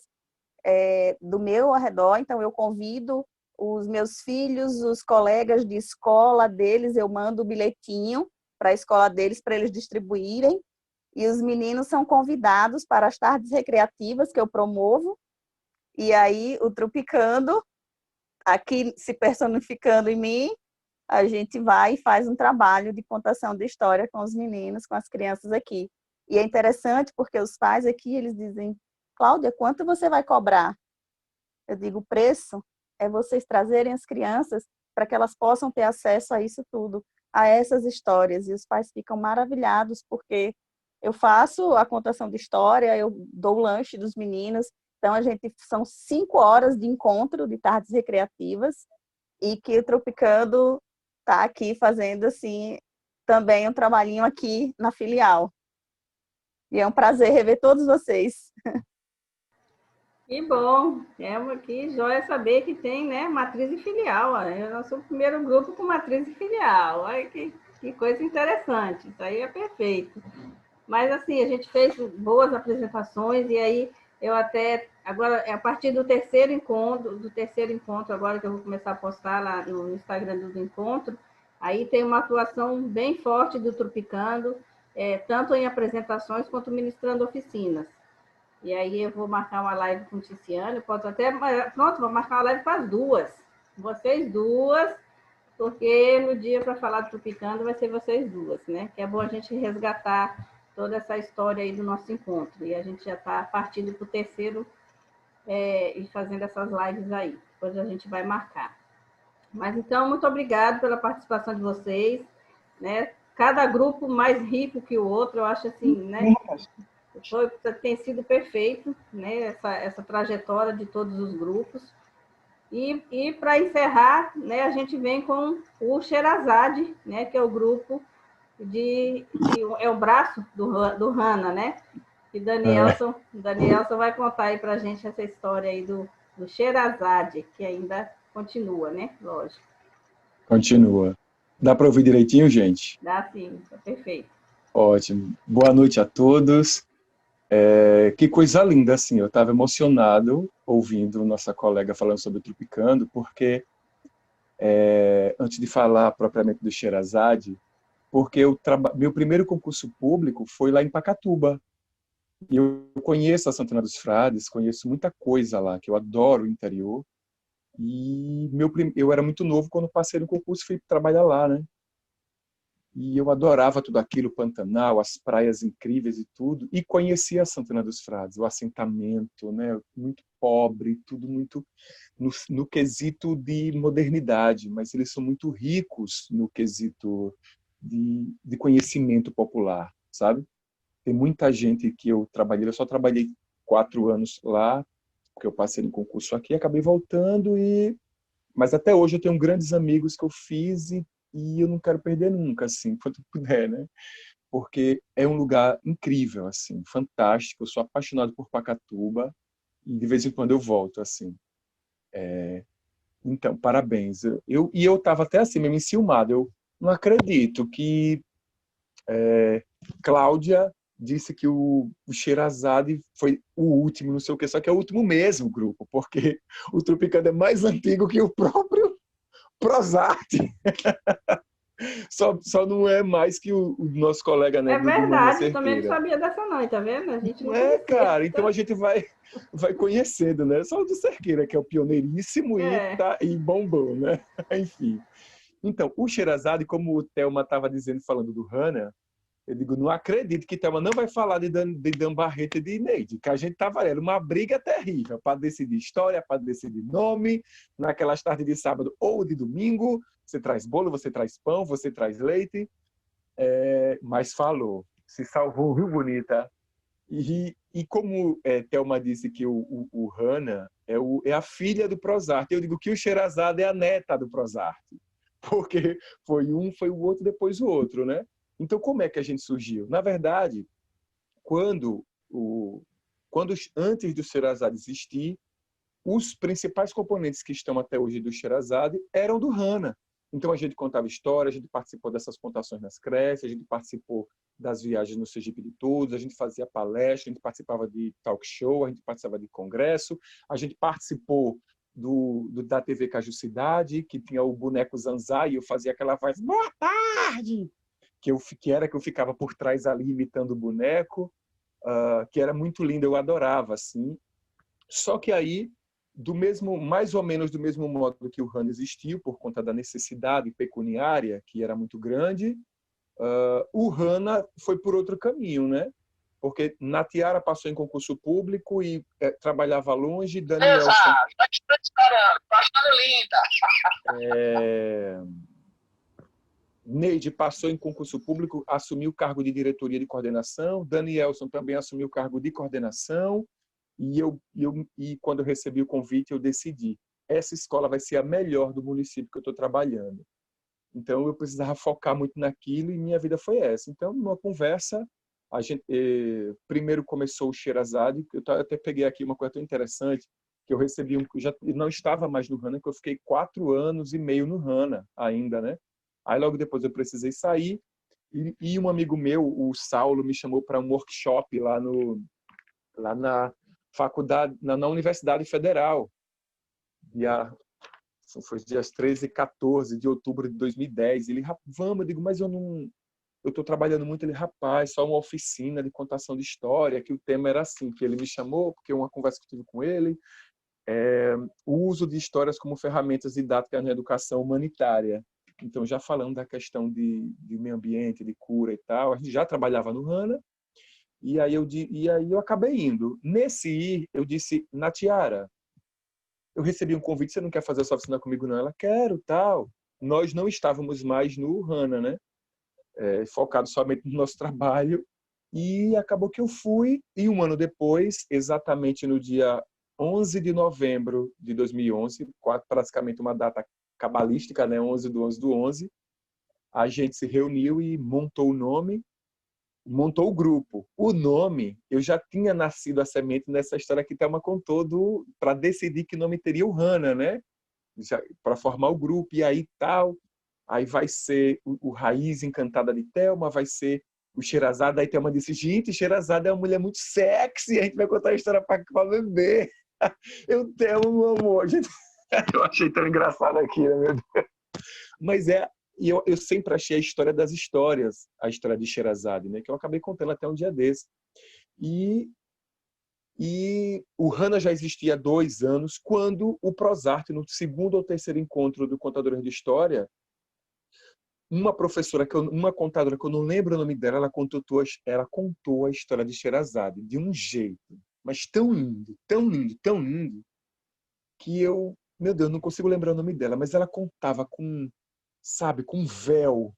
do meu arredor. Então, eu convido os meus filhos, os colegas de escola deles, eu mando o bilhetinho para a escola deles, para eles distribuírem. E os meninos são convidados para as tardes recreativas que eu promovo. E aí, o Tropicando, aqui se personificando em mim, a gente vai e faz um trabalho de contação de história com os meninos, com as crianças aqui. E é interessante porque os pais aqui, eles dizem, Cláudia, quanto você vai cobrar? Eu digo, o preço é vocês trazerem as crianças para que elas possam ter acesso a isso tudo, a essas histórias. E os pais ficam maravilhados porque eu faço a contação de história, eu dou o lanche dos meninos. Então, são 5 horas de encontro de tardes recreativas e que o Tropicando está aqui fazendo, assim, também um trabalhinho aqui na filial. E é um prazer rever todos vocês. Que bom. Que joia saber que tem, né, matriz e filial. É o nosso primeiro grupo com matriz e filial. Olha que coisa interessante. Isso aí é perfeito. Mas, assim, a gente fez boas apresentações e aí eu até... Agora, a partir do terceiro encontro agora que eu vou começar a postar lá no Instagram do encontro, aí tem uma atuação bem forte do Tropicando, tanto em apresentações quanto ministrando oficinas. E aí eu vou marcar uma live com o Tiziano, posso até... Pronto, vou marcar uma live com as duas. Vocês duas, porque no dia para falar do Tropicando vai ser vocês duas, né? Que é bom a gente resgatar toda essa história aí do nosso encontro. E a gente já está partindo para o terceiro e fazendo essas lives aí. Depois a gente vai marcar. Mas então, muito obrigada pela participação de vocês, né? Cada grupo mais rico que o outro, eu acho assim, né? Tem sido perfeito, né? Essa trajetória de todos os grupos. E para encerrar, né, a gente vem com o Sherazade, né? Que é o grupo é o braço do Hana, né? E Danielson vai contar aí para a gente essa história aí do Sherazade, que ainda continua, né? Lógico. Continua. Dá para ouvir direitinho, gente? Dá sim, tá perfeito. Ótimo. Boa noite a todos. Que coisa linda, assim, eu estava emocionado ouvindo nossa colega falando sobre o Tropicando, porque antes de falar propriamente do Sherazade, porque meu primeiro concurso público foi lá em Pacatuba. E eu conheço a Santana dos Frades, conheço muita coisa lá, que eu adoro o interior. E eu era muito novo quando passei no concurso e fui trabalhar lá, né? E eu adorava tudo aquilo, o Pantanal, as praias incríveis e tudo. E conhecia a Santana dos Frades, o assentamento, né? Muito pobre, tudo muito no quesito de modernidade, mas eles são muito ricos no quesito de conhecimento popular, sabe? Tem muita gente que eu só trabalhei 4 anos lá, porque eu passei no concurso aqui, acabei voltando, mas até hoje eu tenho grandes amigos que eu fiz e eu não quero perder nunca, assim, quanto puder, né? Porque é um lugar incrível, assim, fantástico, eu sou apaixonado por Pacatuba e de vez em quando eu volto, assim. Então, parabéns. Eu estava até assim, meio enciumado, eu não acredito que Cláudia disse que o Sherazade foi o último, não sei o que, só que é o último mesmo grupo, porque o Tropicando é mais antigo que o próprio Prosarte. Só não é mais que o nosso colega, né? É verdade, eu também não sabia dessa não, tá vendo? A gente não conhecia. Cara, então a gente vai conhecendo, né? Só o do Cerqueira, que é o pioneiríssimo e bombom, né? Enfim. Então, o Sherazade, como o Thelma estava dizendo, falando do Hana, eu digo, não acredito que Thelma não vai falar de Dan Barreto e de Neide, que a gente estava era uma briga terrível para decidir história, para decidir nome, naquelas tardes de sábado ou de domingo, você traz bolo, você traz pão, você traz leite, mas falou, se salvou, viu, bonita? E como Thelma disse que o Hana é a filha do Prozarte. Eu digo que o Sherazade é a neta do Prozarte, porque foi o outro, depois o outro, né? Então, como é que a gente surgiu? Na verdade, antes do Sherazade existir, os principais componentes que estão até hoje do Sherazade eram do Hana. Então, a gente contava história, a gente participou dessas contações nas creches, a gente participou das viagens no Sergipe de Todos, a gente fazia palestra, a gente participava de talk show, a gente participava de congresso, a gente participou da TV Cajucidade, que tinha o boneco Zanzai, e eu fazia aquela voz, boa tarde! Que eu ficava por trás ali imitando o boneco, que era muito lindo, eu adorava, assim. Só que aí, mais ou menos do mesmo modo que o Hana existiu, por conta da necessidade pecuniária, que era muito grande, o Hana foi por outro caminho, né? Porque Natiara passou em concurso público e trabalhava longe. Danielson... Exato, estou esperando, estou achando linda. Neide passou em concurso público, assumiu o cargo de diretoria de coordenação. Danielson também assumiu o cargo de coordenação. E quando eu recebi o convite, eu decidi. Essa escola vai ser a melhor do município que eu estou trabalhando. Então, eu precisava focar muito naquilo e minha vida foi essa. Então, numa conversa, a gente primeiro começou o Sherazade. Eu até peguei aqui uma coisa tão interessante, que eu recebi já não estava mais no Hana, que eu fiquei 4 anos e meio no Hana ainda, né? Aí, logo depois, eu precisei sair e um amigo meu, o Saulo, me chamou para um workshop lá na faculdade, na Universidade Federal. Foi dias 13 e 14 de outubro de 2010. Ele, vamos, eu digo, mas eu estou trabalhando muito. Ele, rapaz, só uma oficina de contação de história, que o tema era assim, que ele me chamou, porque uma conversa que eu tive com ele, o uso de histórias como ferramentas didáticas na educação humanitária. Então, já falando da questão de meio ambiente, de cura e tal, a gente já trabalhava no Hana, e aí eu acabei indo. Nesse ir, eu disse, Natiara, eu recebi um convite, você não quer fazer essa oficina comigo, não? Ela, quero, tal. Nós não estávamos mais no Hana, né? Focado somente no nosso trabalho. E acabou que eu fui, e um ano depois, exatamente no dia 11 de novembro de 2011, praticamente uma data cabalística, né? 11/11/11, a gente se reuniu e montou o nome, montou o grupo. O nome, eu já tinha nascido a semente nessa história que Thelma contou para decidir que nome teria o Hana, né? Para formar o grupo, e aí tal. Aí vai ser o Raiz Encantada de Thelma, vai ser o Sherazade. Aí Thelma disse, gente, Sherazade é uma mulher muito sexy, a gente vai contar a história para bebê. Thelma, meu amor, gente... Eu achei tão engraçado aqui, né, meu Deus? Mas eu sempre achei a história das histórias, a história de Sherazade, né? Que eu acabei contando até um dia desse. E o Hana já existia há 2 anos, quando o Prozarte, no 2º ou 3º encontro do Contadores de História, uma contadora que eu não lembro o nome dela, ela contou a história de Sherazade de um jeito, mas tão lindo, tão lindo, tão lindo, que meu Deus, não consigo lembrar o nome dela, mas ela contava com véu.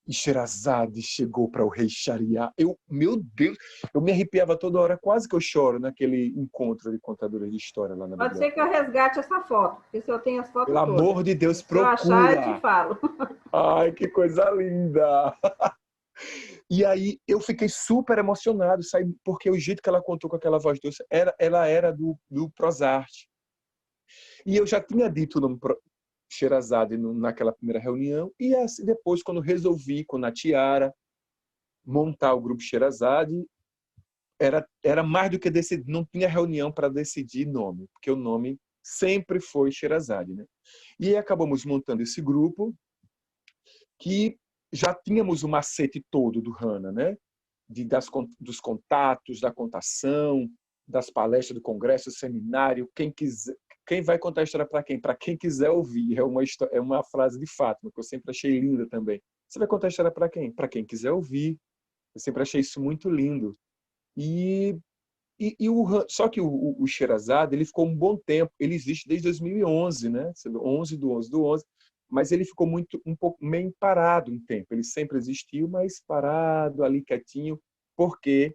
E Sherazade chegou para o rei Shariar. Meu Deus, eu me arrepiava toda hora, quase que eu choro naquele encontro de contadores de história lá na Pode ser que eu resgate essa foto, porque se eu tenho as fotos Pelo todas. amor de Deus, procura. Se eu achar, eu te falo. Ai, que coisa linda! E aí eu fiquei super emocionado, sabe? Porque o jeito que ela contou com aquela voz doce, ela era do Prozarte. E eu já tinha dito o nome Sherazade naquela primeira reunião, e assim, depois, quando resolvi com a Natiara montar o grupo Sherazade, era mais do que decidir, não tinha reunião para decidir nome, porque o nome sempre foi Sherazade, né? E aí acabamos montando esse grupo, que já tínhamos o macete todo do Hana, né? Dos contatos, da contação, das palestras do congresso, seminário, quem vai contar a história para quem? Para quem quiser ouvir. É uma frase de Fátima, que eu sempre achei linda também. Você vai contar a história para quem? Para quem quiser ouvir. Eu sempre achei isso muito lindo. Só que o Sherazade, ele ficou um bom tempo. Ele existe desde 2011, né? 11/11/11. Mas ele ficou um pouco meio parado um tempo. Ele sempre existiu, mas parado, ali quietinho, porque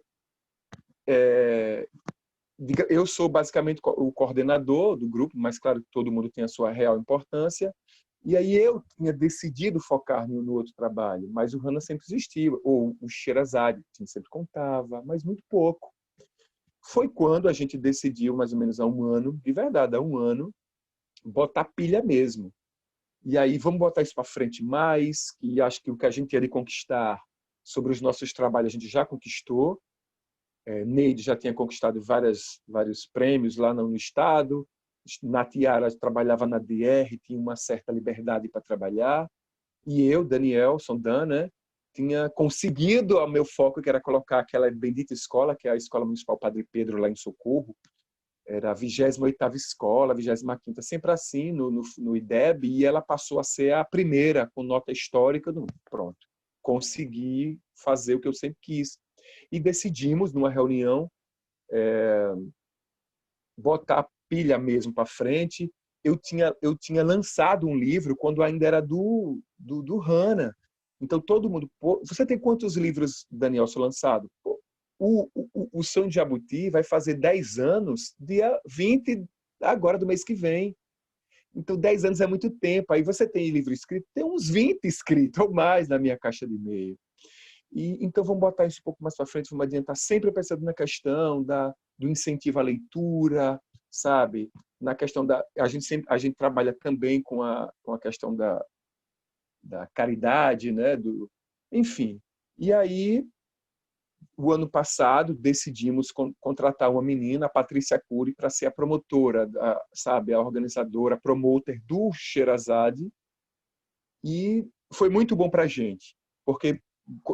eu sou basicamente o coordenador do grupo, mas claro que todo mundo tem a sua real importância. E aí eu tinha decidido focar no outro trabalho, mas o Hana sempre existiu, ou o Sherazade, a gente sempre contava, mas muito pouco. Foi quando a gente decidiu, mais ou menos há um ano, de verdade, há um ano, botar pilha mesmo. E aí vamos botar isso para frente mais, e acho que o que a gente ia de conquistar sobre os nossos trabalhos a gente já conquistou. Neide já tinha conquistado vários prêmios lá no estado. Natiara trabalhava na DR, tinha uma certa liberdade para trabalhar. E eu, Daniel Sondan, né, tinha conseguido o meu foco, que era colocar aquela bendita escola, que é a Escola Municipal Padre Pedro, lá em Socorro. Era a 28ª escola, 25ª, sempre assim, no IDEB, e ela passou a ser a primeira, com nota histórica. Pronto, consegui fazer o que eu sempre quis. E decidimos, numa reunião, botar a pilha mesmo para frente. Eu tinha lançado um livro quando ainda era do Hana. Então, todo mundo... Você tem quantos livros, Daniel, lançados? O Sonho de Jabuti vai fazer 10 anos, dia 20, agora do mês que vem. Então, 10 anos é muito tempo. Aí você tem livro escrito, tem uns 20 escritos ou mais na minha caixa de e-mail. Então, vamos botar isso um pouco mais para frente, vamos adiantar, sempre pensando na questão do incentivo à leitura, sabe? Na questão a gente trabalha também com a questão da caridade, né? Enfim. E aí, o ano passado, decidimos contratar uma menina, a Patrícia Cury, para ser a promotora, sabe? A organizadora, a promoter do Sherazade. E foi muito bom para a gente, porque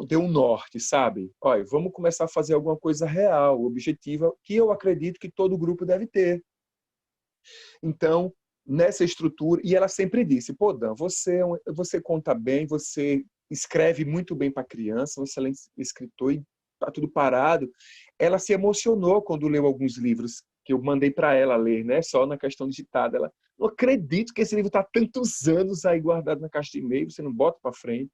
deu um norte, sabe? Olha, vamos começar a fazer alguma coisa real, objetiva, que eu acredito que todo grupo deve ter. Então, nessa estrutura, e ela sempre disse, pô, Dan, você conta bem, você escreve muito bem para criança, um excelente escritor, e tá tudo parado. Ela se emocionou quando leu alguns livros que eu mandei para ela ler, né? Só na questão digitada. Ela, não acredito que esse livro está há tantos anos aí guardado na caixa de e-mail, você não bota para frente.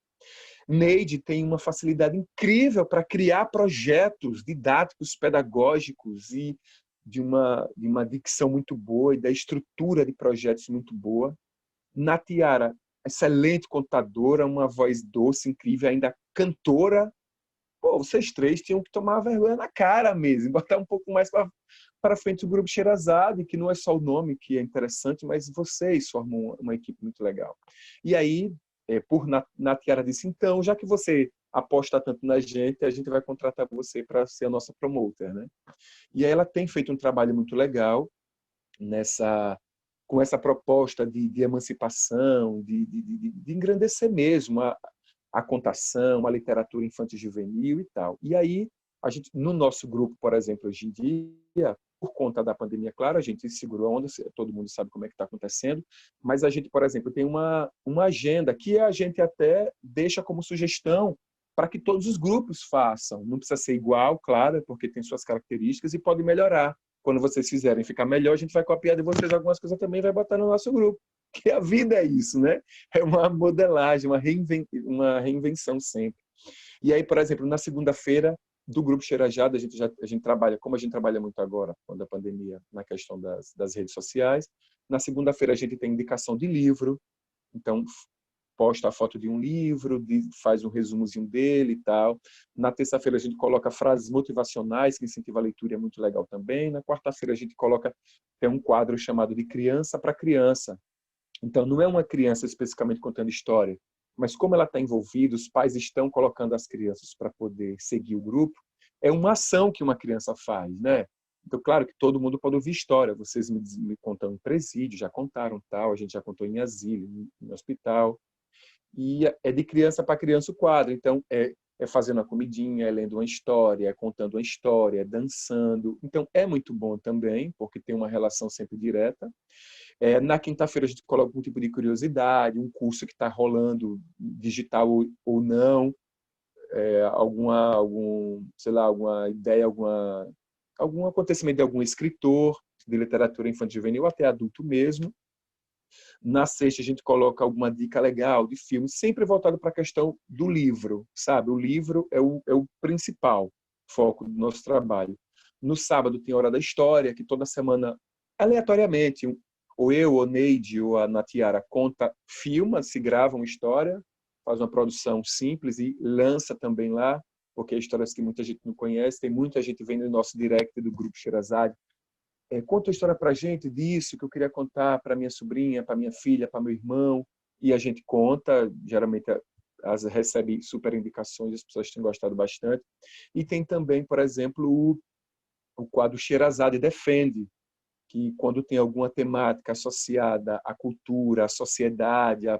Neide tem uma facilidade incrível para criar projetos didáticos, pedagógicos e de uma dicção muito boa e da estrutura de projetos muito boa. Natiara, excelente contadora, uma voz doce, incrível, ainda cantora. Pô, vocês três tinham que tomar vergonha na cara mesmo, botar um pouco mais para frente o grupo Sherazade, que não é só o nome que é interessante, mas vocês formam uma equipe muito legal. E aí, Natiara disse, então, já que você aposta tanto na gente, a gente vai contratar você para ser a nossa promoter, né? E aí ela tem feito um trabalho muito legal com essa proposta de emancipação, de engrandecer mesmo a contação, a literatura infantil e juvenil e tal. E aí, a gente, no nosso grupo, por exemplo, hoje em dia, por conta da pandemia, claro, a gente segurou a onda, todo mundo sabe como é que está acontecendo, mas a gente, por exemplo, tem uma agenda que a gente até deixa como sugestão para que todos os grupos façam. Não precisa ser igual, claro, porque tem suas características e pode melhorar. Quando vocês fizerem ficar melhor, a gente vai copiar de vocês algumas coisas também e vai botar no nosso grupo. Que a vida é isso, né? É uma modelagem, uma reinvenção sempre. E aí, por exemplo, na segunda-feira, do Grupo Sherazade, a gente trabalha, como a gente trabalha muito agora, quando a pandemia, na questão das redes sociais. Na segunda-feira, a gente tem indicação de livro. Então, posta a foto de um livro, faz um resumozinho dele e tal. Na terça-feira, a gente coloca frases motivacionais, que incentivam a leitura, é muito legal também. Na quarta-feira, a gente tem um quadro chamado de Criança para Criança. Então, não é uma criança especificamente contando história, mas como ela está envolvida, os pais estão colocando as crianças para poder seguir o grupo, é uma ação que uma criança faz, né? Então, claro que todo mundo pode ouvir história. Vocês me contam em presídio, já contaram tal, a gente já contou em asilo, em hospital. E é de criança para criança o quadro. Então, é fazendo uma comidinha, é lendo uma história, é contando uma história, é dançando. Então, é muito bom também, porque tem uma relação sempre direta. Na quinta-feira, a gente coloca algum tipo de curiosidade, um curso que está rolando, digital ou não, alguma ideia, algum acontecimento de algum escritor de literatura infantil juvenil, até adulto mesmo. Na sexta, a gente coloca alguma dica legal de filme, sempre voltado para a questão do livro, sabe? O livro é o principal foco do nosso trabalho. No sábado tem Hora da História, que toda semana, aleatoriamente, ou eu, ou Neide, ou a Natiara filma, se grava uma história, faz uma produção simples e lança também lá, porque é histórias que muita gente não conhece, tem muita gente vendo no nosso direct do Grupo Sherazade. Conta a história para a gente disso que eu queria contar para minha sobrinha, para minha filha, para meu irmão, e a gente conta, geralmente recebe super indicações, as pessoas têm gostado bastante. E tem também, por exemplo, o quadro Sherazade Defende, que quando tem alguma temática associada à cultura, à sociedade, à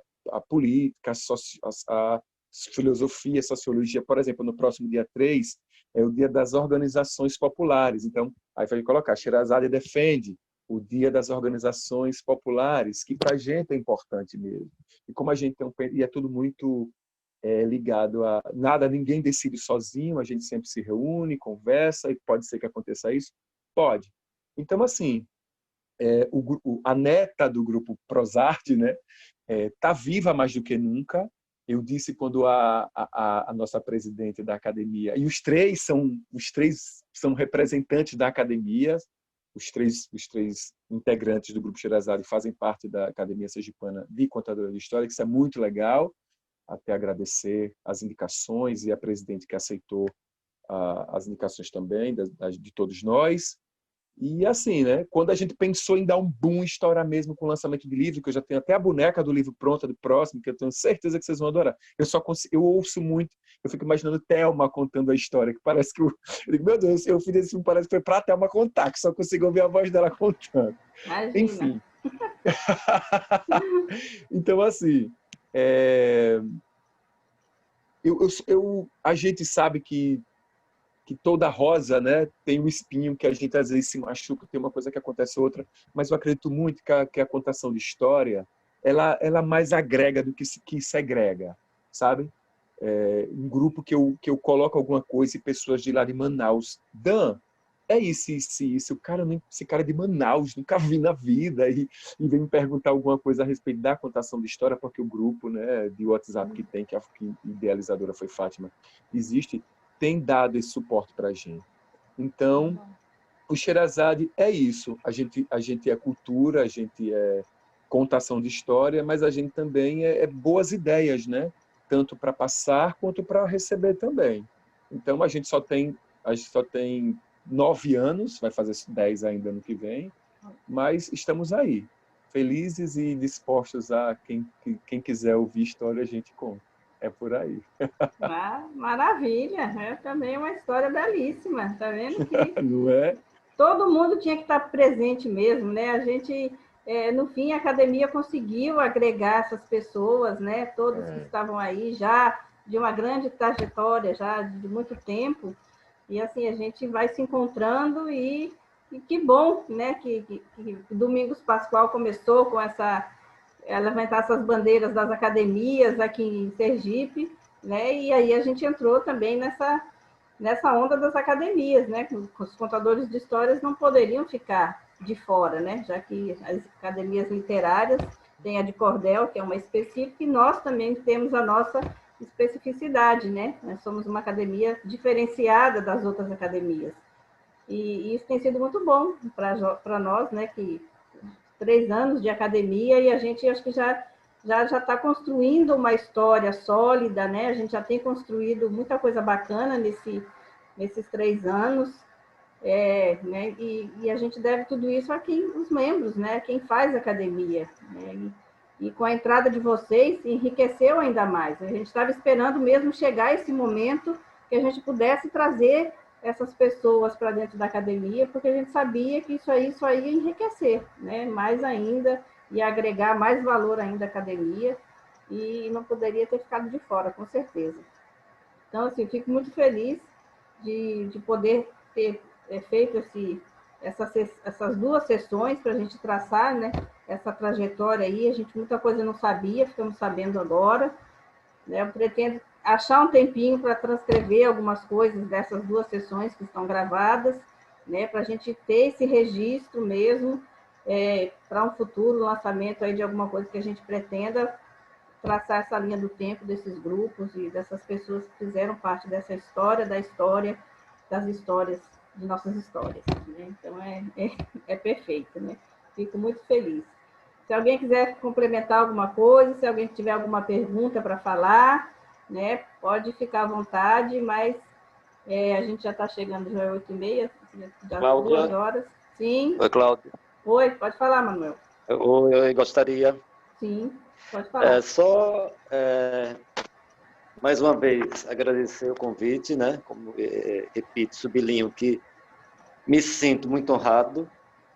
política, à filosofia, à sociologia, por exemplo, no próximo dia 3, é o dia das organizações populares. Então, aí vai colocar, Sherazade Defende, o dia das organizações populares, que para a gente é importante mesmo. E como a gente e é tudo muito ligado a nada, ninguém decide sozinho, a gente sempre se reúne, conversa, e pode ser que aconteça isso? Pode. Então, assim, a neta do grupo Prosarte, né, tá viva mais do que nunca. Eu disse quando a nossa presidente da academia, e os três são representantes da academia, os três integrantes do Grupo Sherazade fazem parte da Academia Sergipana de Contadora de História, que isso é muito legal, até agradecer as indicações e a presidente que aceitou as indicações também de todos nós. E assim, né? Quando a gente pensou em dar um boom, estourar mesmo com o lançamento de livro, que eu já tenho até a boneca do livro pronta do próximo, que eu tenho certeza que vocês vão adorar. Eu ouço muito, eu fico imaginando Thelma contando a história, que parece que eu digo, meu Deus, eu fiz esse filme, parece que foi pra Thelma contar, que só consigo ouvir a voz dela contando. Imagina. Enfim. Então, assim, a gente sabe que toda rosa, né, tem um espinho que a gente às vezes se machuca, tem uma coisa que acontece outra, mas eu acredito muito que a contação de história, ela mais agrega do que segrega, sabe? Um grupo que eu coloco alguma coisa e pessoas de lá de Manaus, Dan, isso, esse cara é de Manaus, nunca vi na vida, e vem me perguntar alguma coisa a respeito da contação de história, porque o grupo, né, de WhatsApp que a idealizadora foi Fátima, existe, tem dado esse suporte para a gente. Então, o Sherazade é isso. A gente é cultura, a gente é contação de história, mas a gente também é boas ideias, né? Tanto para passar quanto para receber também. Então, a gente só tem 9 anos, vai fazer 10 ainda ano que vem, mas estamos aí, felizes e dispostos a quem quiser ouvir história, a gente conta. É por aí. Maravilha, é também uma história belíssima, tá vendo? Que não é? Todo mundo tinha que estar presente mesmo, né? A gente, no fim, a academia conseguiu agregar essas pessoas, né? Todos que estavam aí já de uma grande trajetória, já de muito tempo, e assim, a gente vai se encontrando e que bom, né? Que Domingos Pascoal começou com levantar essas bandeiras das academias aqui em Sergipe, né? E aí a gente entrou também nessa onda das academias, né? Os contadores de histórias não poderiam ficar de fora, né? Já que as academias literárias têm a de cordel, que é uma específica, e nós também temos a nossa especificidade, né? Nós somos uma academia diferenciada das outras academias. E isso tem sido muito bom para nós, né? Que 3 anos de academia e a gente acho que já está construindo uma história sólida, né? A gente já tem construído muita coisa bacana nesses 3 anos, né? E a gente deve tudo isso a os membros, né? Quem faz academia, né? E com a entrada de vocês, enriqueceu ainda mais. A gente estava esperando mesmo chegar esse momento que a gente pudesse trazer essas pessoas para dentro da academia, porque a gente sabia que isso aí ia enriquecer, né? Mais ainda, ia agregar mais valor ainda à academia, e não poderia ter ficado de fora, com certeza. Então, assim, fico muito feliz de poder ter feito essas 2 sessões para a gente traçar, né, essa trajetória aí. A gente muita coisa não sabia, ficamos sabendo agora, né? Eu pretendo achar um tempinho para transcrever algumas coisas dessas 2 sessões que estão gravadas, né, para a gente ter esse registro mesmo, para um futuro lançamento aí de alguma coisa que a gente pretenda traçar essa linha do tempo desses grupos e dessas pessoas que fizeram parte dessa história, das histórias, de nossas histórias. Né? Então, é perfeito, né? Fico muito feliz. Se alguém quiser complementar alguma coisa, se alguém tiver alguma pergunta para falar, né, pode ficar à vontade, mas a gente já está chegando, já é 8h30, já 2 horas. Sim. Oi, Cláudia. Oi, pode falar, Manuel. Eu gostaria... Sim, pode falar. Mais uma vez, agradecer o convite, né? Como, repito, sublinho que me sinto muito honrado,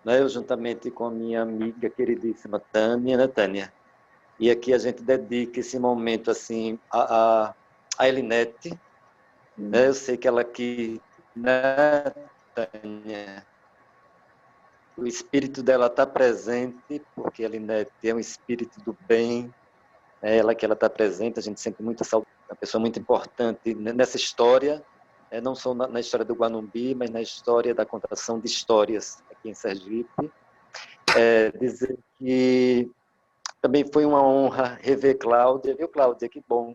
né? Eu, juntamente com a minha amiga queridíssima Tânia, né, Tânia? E aqui a gente dedica esse momento, assim, a Elinete, né? Eu sei que ela aqui, né, Tânia? O espírito dela está presente, porque a Elinete é um espírito do bem, ela está presente, a gente sente muita saudade, uma pessoa muito importante nessa história, não só na história do Guanumbi, mas na história da contação de histórias aqui em Sergipe. Dizer que também foi uma honra rever Cláudia, viu, Cláudia? Que bom.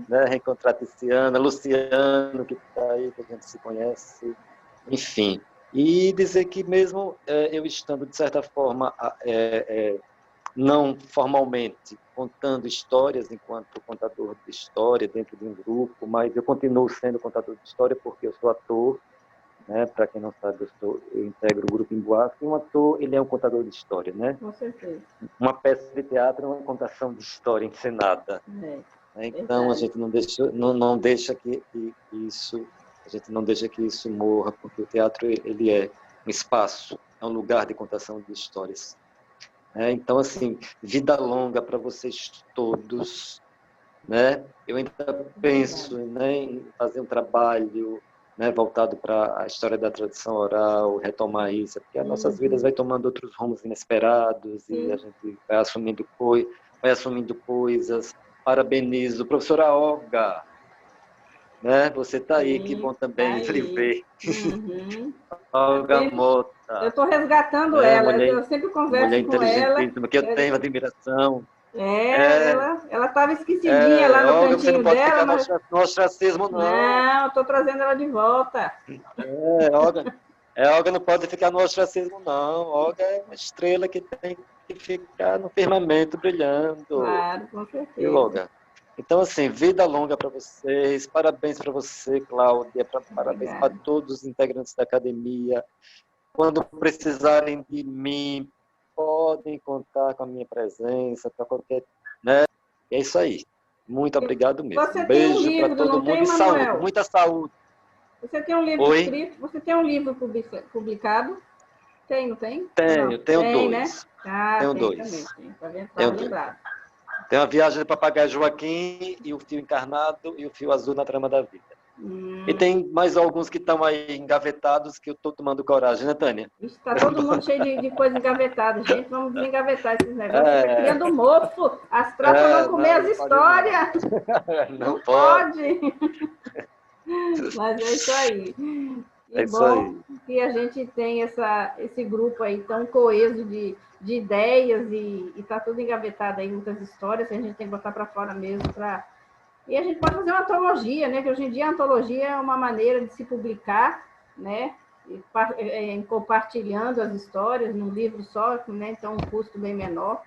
Né? Reencontrar Tiziana, Luciano, que está aí, que a gente se conhece, enfim. E dizer que mesmo eu estando, de certa forma, não formalmente contando histórias enquanto contador de história dentro de um grupo, mas eu continuo sendo contador de história porque eu sou ator, né? Para quem não sabe, eu integro o grupo Emboasco, e um ator, ele é um contador de história, né? Com certeza. Uma peça de teatro é uma contação de história encenada. Então, a gente não deixa que isso... A gente não deixa que isso morra, porque o teatro ele é um espaço, é um lugar de contação de histórias. Então, assim, vida longa para vocês todos. Né? Eu ainda penso, né, em fazer um trabalho, né, voltado para a história da tradição oral, retomar isso, porque as nossas vidas vai tomando outros rumos inesperados e a gente vai assumindo coisas. Parabenizo. Professora Olga, né? Você está aí, que bom também lhe ver. Olga Mota. Eu estou resgatando ela, eu sempre converso com ela. Que eu tenho admiração. Ela estava esquecidinha lá no Olga, cantinho você não pode dela. Ficar no ostracismo, não. Não, eu estou trazendo ela de volta. Olga não pode ficar no ostracismo, não. Olga é uma estrela que tem que ficar no firmamento brilhando. Claro, com certeza. E Olga? Então, assim, vida longa para vocês, parabéns para você, Cláudia, parabéns para todos os integrantes da academia. Quando precisarem de mim, podem contar com a minha presença, para qualquer... Né? E é isso aí. Muito obrigado mesmo. Você beijo tem um livro, para todo mundo e saúde, muita saúde. Você tem um livro escrito? Você tem um livro publicado? Tem, não tem? Tenho 2. Né? Tenho 2. Tenho 2. Tem a Viagem do Papagaio Joaquim e o Fio Encarnado e o Fio Azul na Trama da Vida. E tem mais alguns que estão aí engavetados que eu estou tomando coragem, né, Tânia? Está todo mundo cheio de coisa engavetada. Gente, vamos desengavetar esses negócios. Está criando mofo. As trapas vão comer as histórias. Não pode. Mas é isso aí. E bom que a gente tem esse grupo aí tão coeso de ideias e está tudo engavetado aí, muitas histórias que a gente tem que botar para fora mesmo. E a gente pode fazer uma antologia, né? Que hoje em dia a antologia é uma maneira de se publicar, né? Compartilhando as histórias num livro só, né? Então um custo bem menor.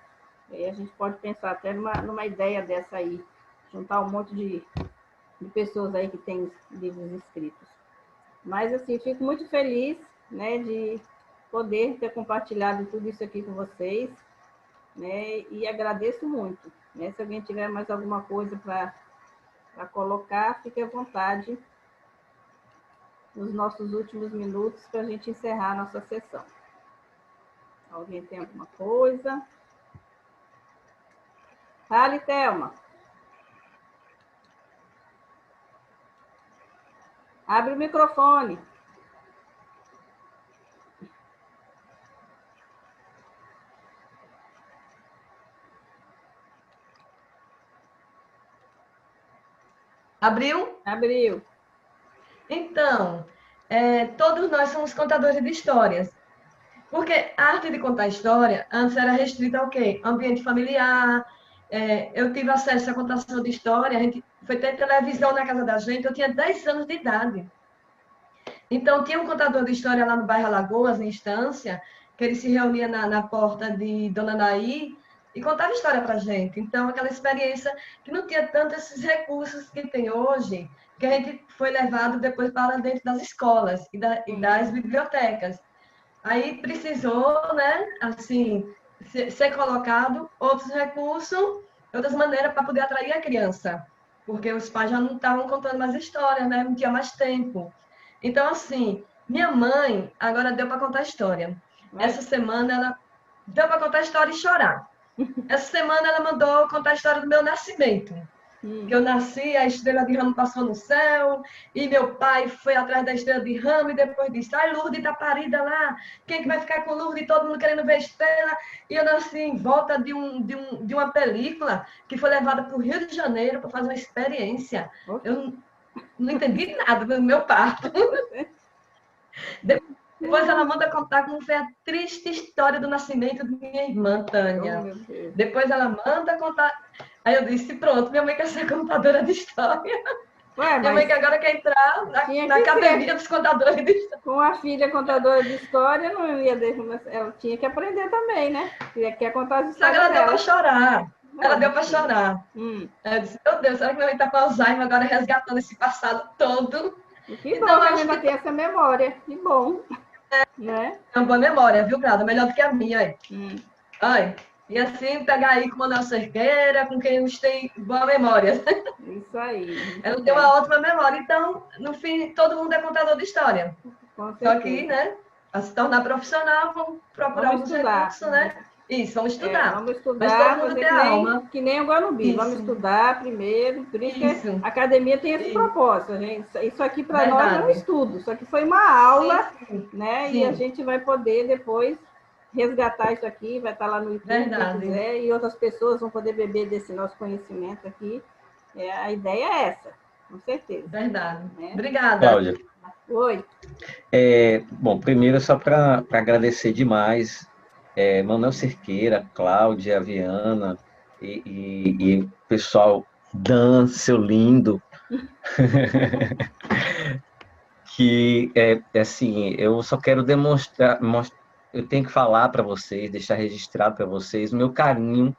E a gente pode pensar até numa ideia dessa aí, juntar um monte de pessoas aí que têm livros escritos. Mas, assim, fico muito feliz, né, de poder ter compartilhado tudo isso aqui com vocês, né, e agradeço muito. Né? Se alguém tiver mais alguma coisa para colocar, fique à vontade nos nossos últimos minutos para a gente encerrar a nossa sessão. Alguém tem alguma coisa? Fale, Thelma. Abre o microfone. Abriu? Abriu. Então, todos nós somos contadores de histórias. Porque a arte de contar história antes era restrita ao quê? Ambiente familiar. Eu tive acesso à contação de história, a gente foi ter televisão na casa da gente, eu tinha 10 anos de idade. Então, tinha um contador de história lá no bairro Alagoas, em Estância, que ele se reunia na porta de Dona Naí e contava história para a gente. Então, aquela experiência que não tinha tanto esses recursos que tem hoje, que a gente foi levado depois para dentro das escolas e das bibliotecas. Aí precisou, né, assim, ser colocado outros recursos, outras maneiras para poder atrair a criança, porque os pais já não estavam contando mais histórias, né, não tinha mais tempo. Então, assim, minha mãe agora deu para contar história. Essa semana ela deu para contar história e chorar. Essa semana ela mandou contar a história do meu nascimento. Que eu nasci, a estrela de ramo passou no céu, e meu pai foi atrás da estrela de ramo, e depois disse, ai, Lourdes tá parida lá, quem é que vai ficar com Lourdes? Todo mundo querendo ver estrela. E eu nasci em volta de uma película que foi levada para o Rio de Janeiro para fazer uma experiência. Eu não entendi nada do meu parto. Depois ela manda contar como foi a triste história do nascimento de minha irmã, Tânia. Depois ela manda contar... Aí eu disse, pronto, minha mãe quer ser contadora de história. Minha mãe que agora quer entrar na academia dos contadores de história. Com a filha contadora de história, não ia deixar... Ela tinha que aprender também, né? Quer contar as histórias dela. Ela deu para chorar. Ela deu para chorar. chorar. Eu disse, meu Deus, será que minha mãe está com Alzheimer agora resgatando esse passado todo? Que então, bom que ainda tem essa memória. Que bom. Né? É uma boa memória, viu, Grada? Melhor do que a minha. Aí. Ai. E assim, pegar aí com o Manuel Cerqueira, com quem nos tem boa memória. Isso aí. Ela tem uma ótima memória. Então, no fim, todo mundo é contador de história. Só que, né, para se tornar profissional, vamos procurar alguns recursos, né? Isso, vamos estudar. Vamos estudar, mas todo mundo tem alma. Que nem o Guanubi. Vamos estudar primeiro. Por isso que a academia tem esse propósito. Gente. Isso aqui para nós é um estudo. Isso aqui foi uma aula, né? E a gente vai poder depois resgatar isso aqui, vai estar lá no YouTube, quem quiser, e outras pessoas vão poder beber desse nosso conhecimento aqui. A ideia é essa, com certeza. Verdade. Né? Obrigada. Cláudia. Oi. Bom, primeiro, só para agradecer demais, Manuel Cerqueira, Cláudia, Viana e o pessoal, Dan, seu lindo, que, assim, eu só quero demonstrar, eu tenho que falar para vocês, deixar registrado para vocês o meu carinho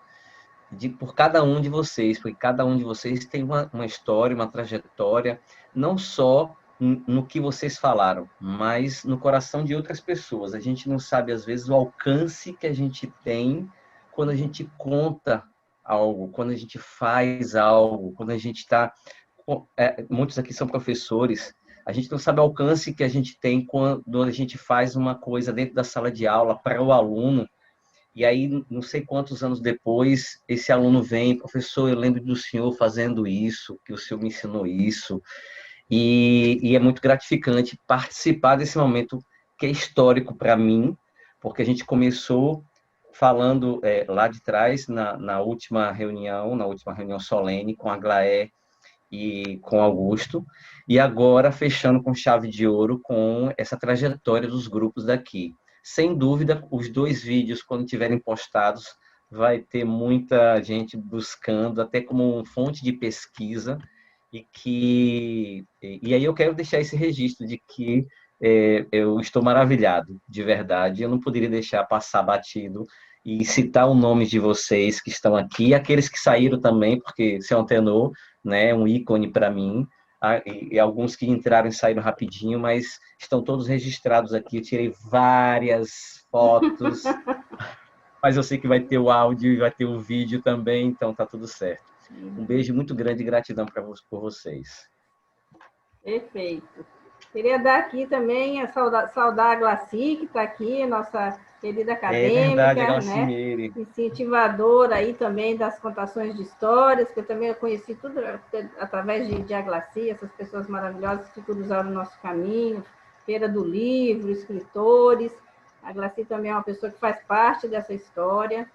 por cada um de vocês, porque cada um de vocês tem uma história, uma trajetória, não só no que vocês falaram, mas no coração de outras pessoas. A gente não sabe, às vezes, o alcance que a gente tem quando a gente conta algo, quando a gente faz algo, quando a gente está... muitos aqui são professores. A gente não sabe o alcance que a gente tem quando a gente faz uma coisa dentro da sala de aula para o aluno, e aí, não sei quantos anos depois, esse aluno vem, professor, eu lembro do senhor fazendo isso, que o senhor me ensinou isso, e é muito gratificante participar desse momento que é histórico para mim, porque a gente começou falando lá de trás, na última reunião solene, com a Glaé e com Augusto, e agora fechando com chave de ouro com essa trajetória dos grupos daqui. Sem dúvida, os 2 vídeos, quando tiverem postados, vai ter muita gente buscando, até como fonte de pesquisa, e aí eu quero deixar esse registro de que eu estou maravilhado, de verdade, eu não poderia deixar passar batido e citar o nome de vocês que estão aqui, aqueles que saíram também, porque seu Antenor, né, é um ícone para mim, e alguns que entraram e saíram rapidinho, mas estão todos registrados aqui. Eu tirei várias fotos, mas eu sei que vai ter o áudio e vai ter o vídeo também, então tá tudo certo. Um beijo muito grande e gratidão por vocês. Perfeito. Queria dar aqui também saudar a Glaci, que está aqui, nossa querida acadêmica, né? Incentivadora aí também das contações de histórias, que eu também conheci tudo através de Aglaci, essas pessoas maravilhosas que cruzaram o nosso caminho, Feira do Livro, escritores. A Glaci também é uma pessoa que faz parte dessa história.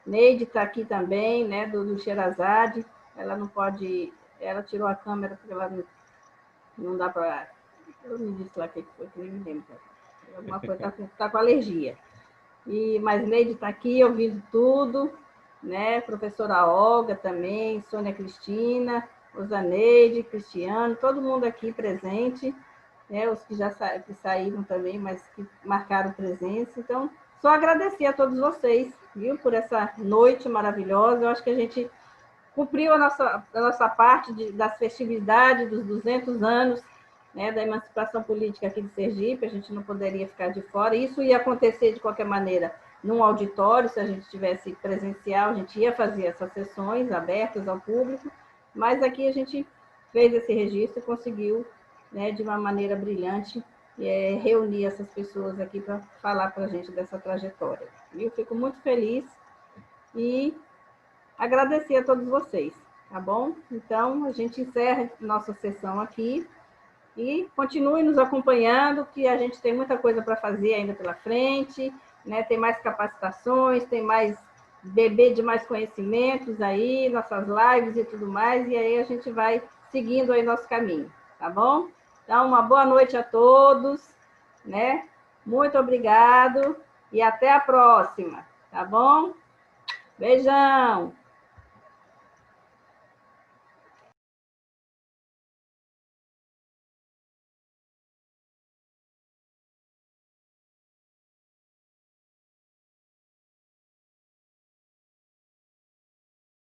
Neide está aqui também, né, do Sherazade. Ela não pode... Ela tirou a câmera porque ela não dá para... Eu me disse lá o que foi, que nem me lembro. Alguma coisa está com alergia. Mas Neide está aqui ouvindo tudo, né? Professora Olga também, Sônia Cristina, Rosaneide, Cristiano, todo mundo aqui presente. né, os que já que saíram também, mas que marcaram presença. Então, só agradecer a todos vocês, viu, por essa noite maravilhosa. Eu acho que a gente cumpriu a nossa parte das festividades dos 200 anos, né, da emancipação política aqui de Sergipe. A gente não poderia ficar de fora. Isso ia acontecer, de qualquer maneira, num auditório. Se a gente tivesse presencial, a gente ia fazer essas sessões abertas ao público, mas aqui a gente fez esse registro e conseguiu, né, de uma maneira brilhante, reunir essas pessoas aqui para falar para a gente dessa trajetória. Eu fico muito feliz e agradecer a todos vocês, tá bom? Então, a gente encerra nossa sessão aqui e continue nos acompanhando, que a gente tem muita coisa para fazer ainda pela frente, né? Tem mais capacitações, tem mais beber de mais conhecimentos aí, nossas lives e tudo mais, e aí a gente vai seguindo aí nosso caminho, tá bom? Então, uma boa noite a todos, né? Muito obrigado e até a próxima, tá bom? Beijão!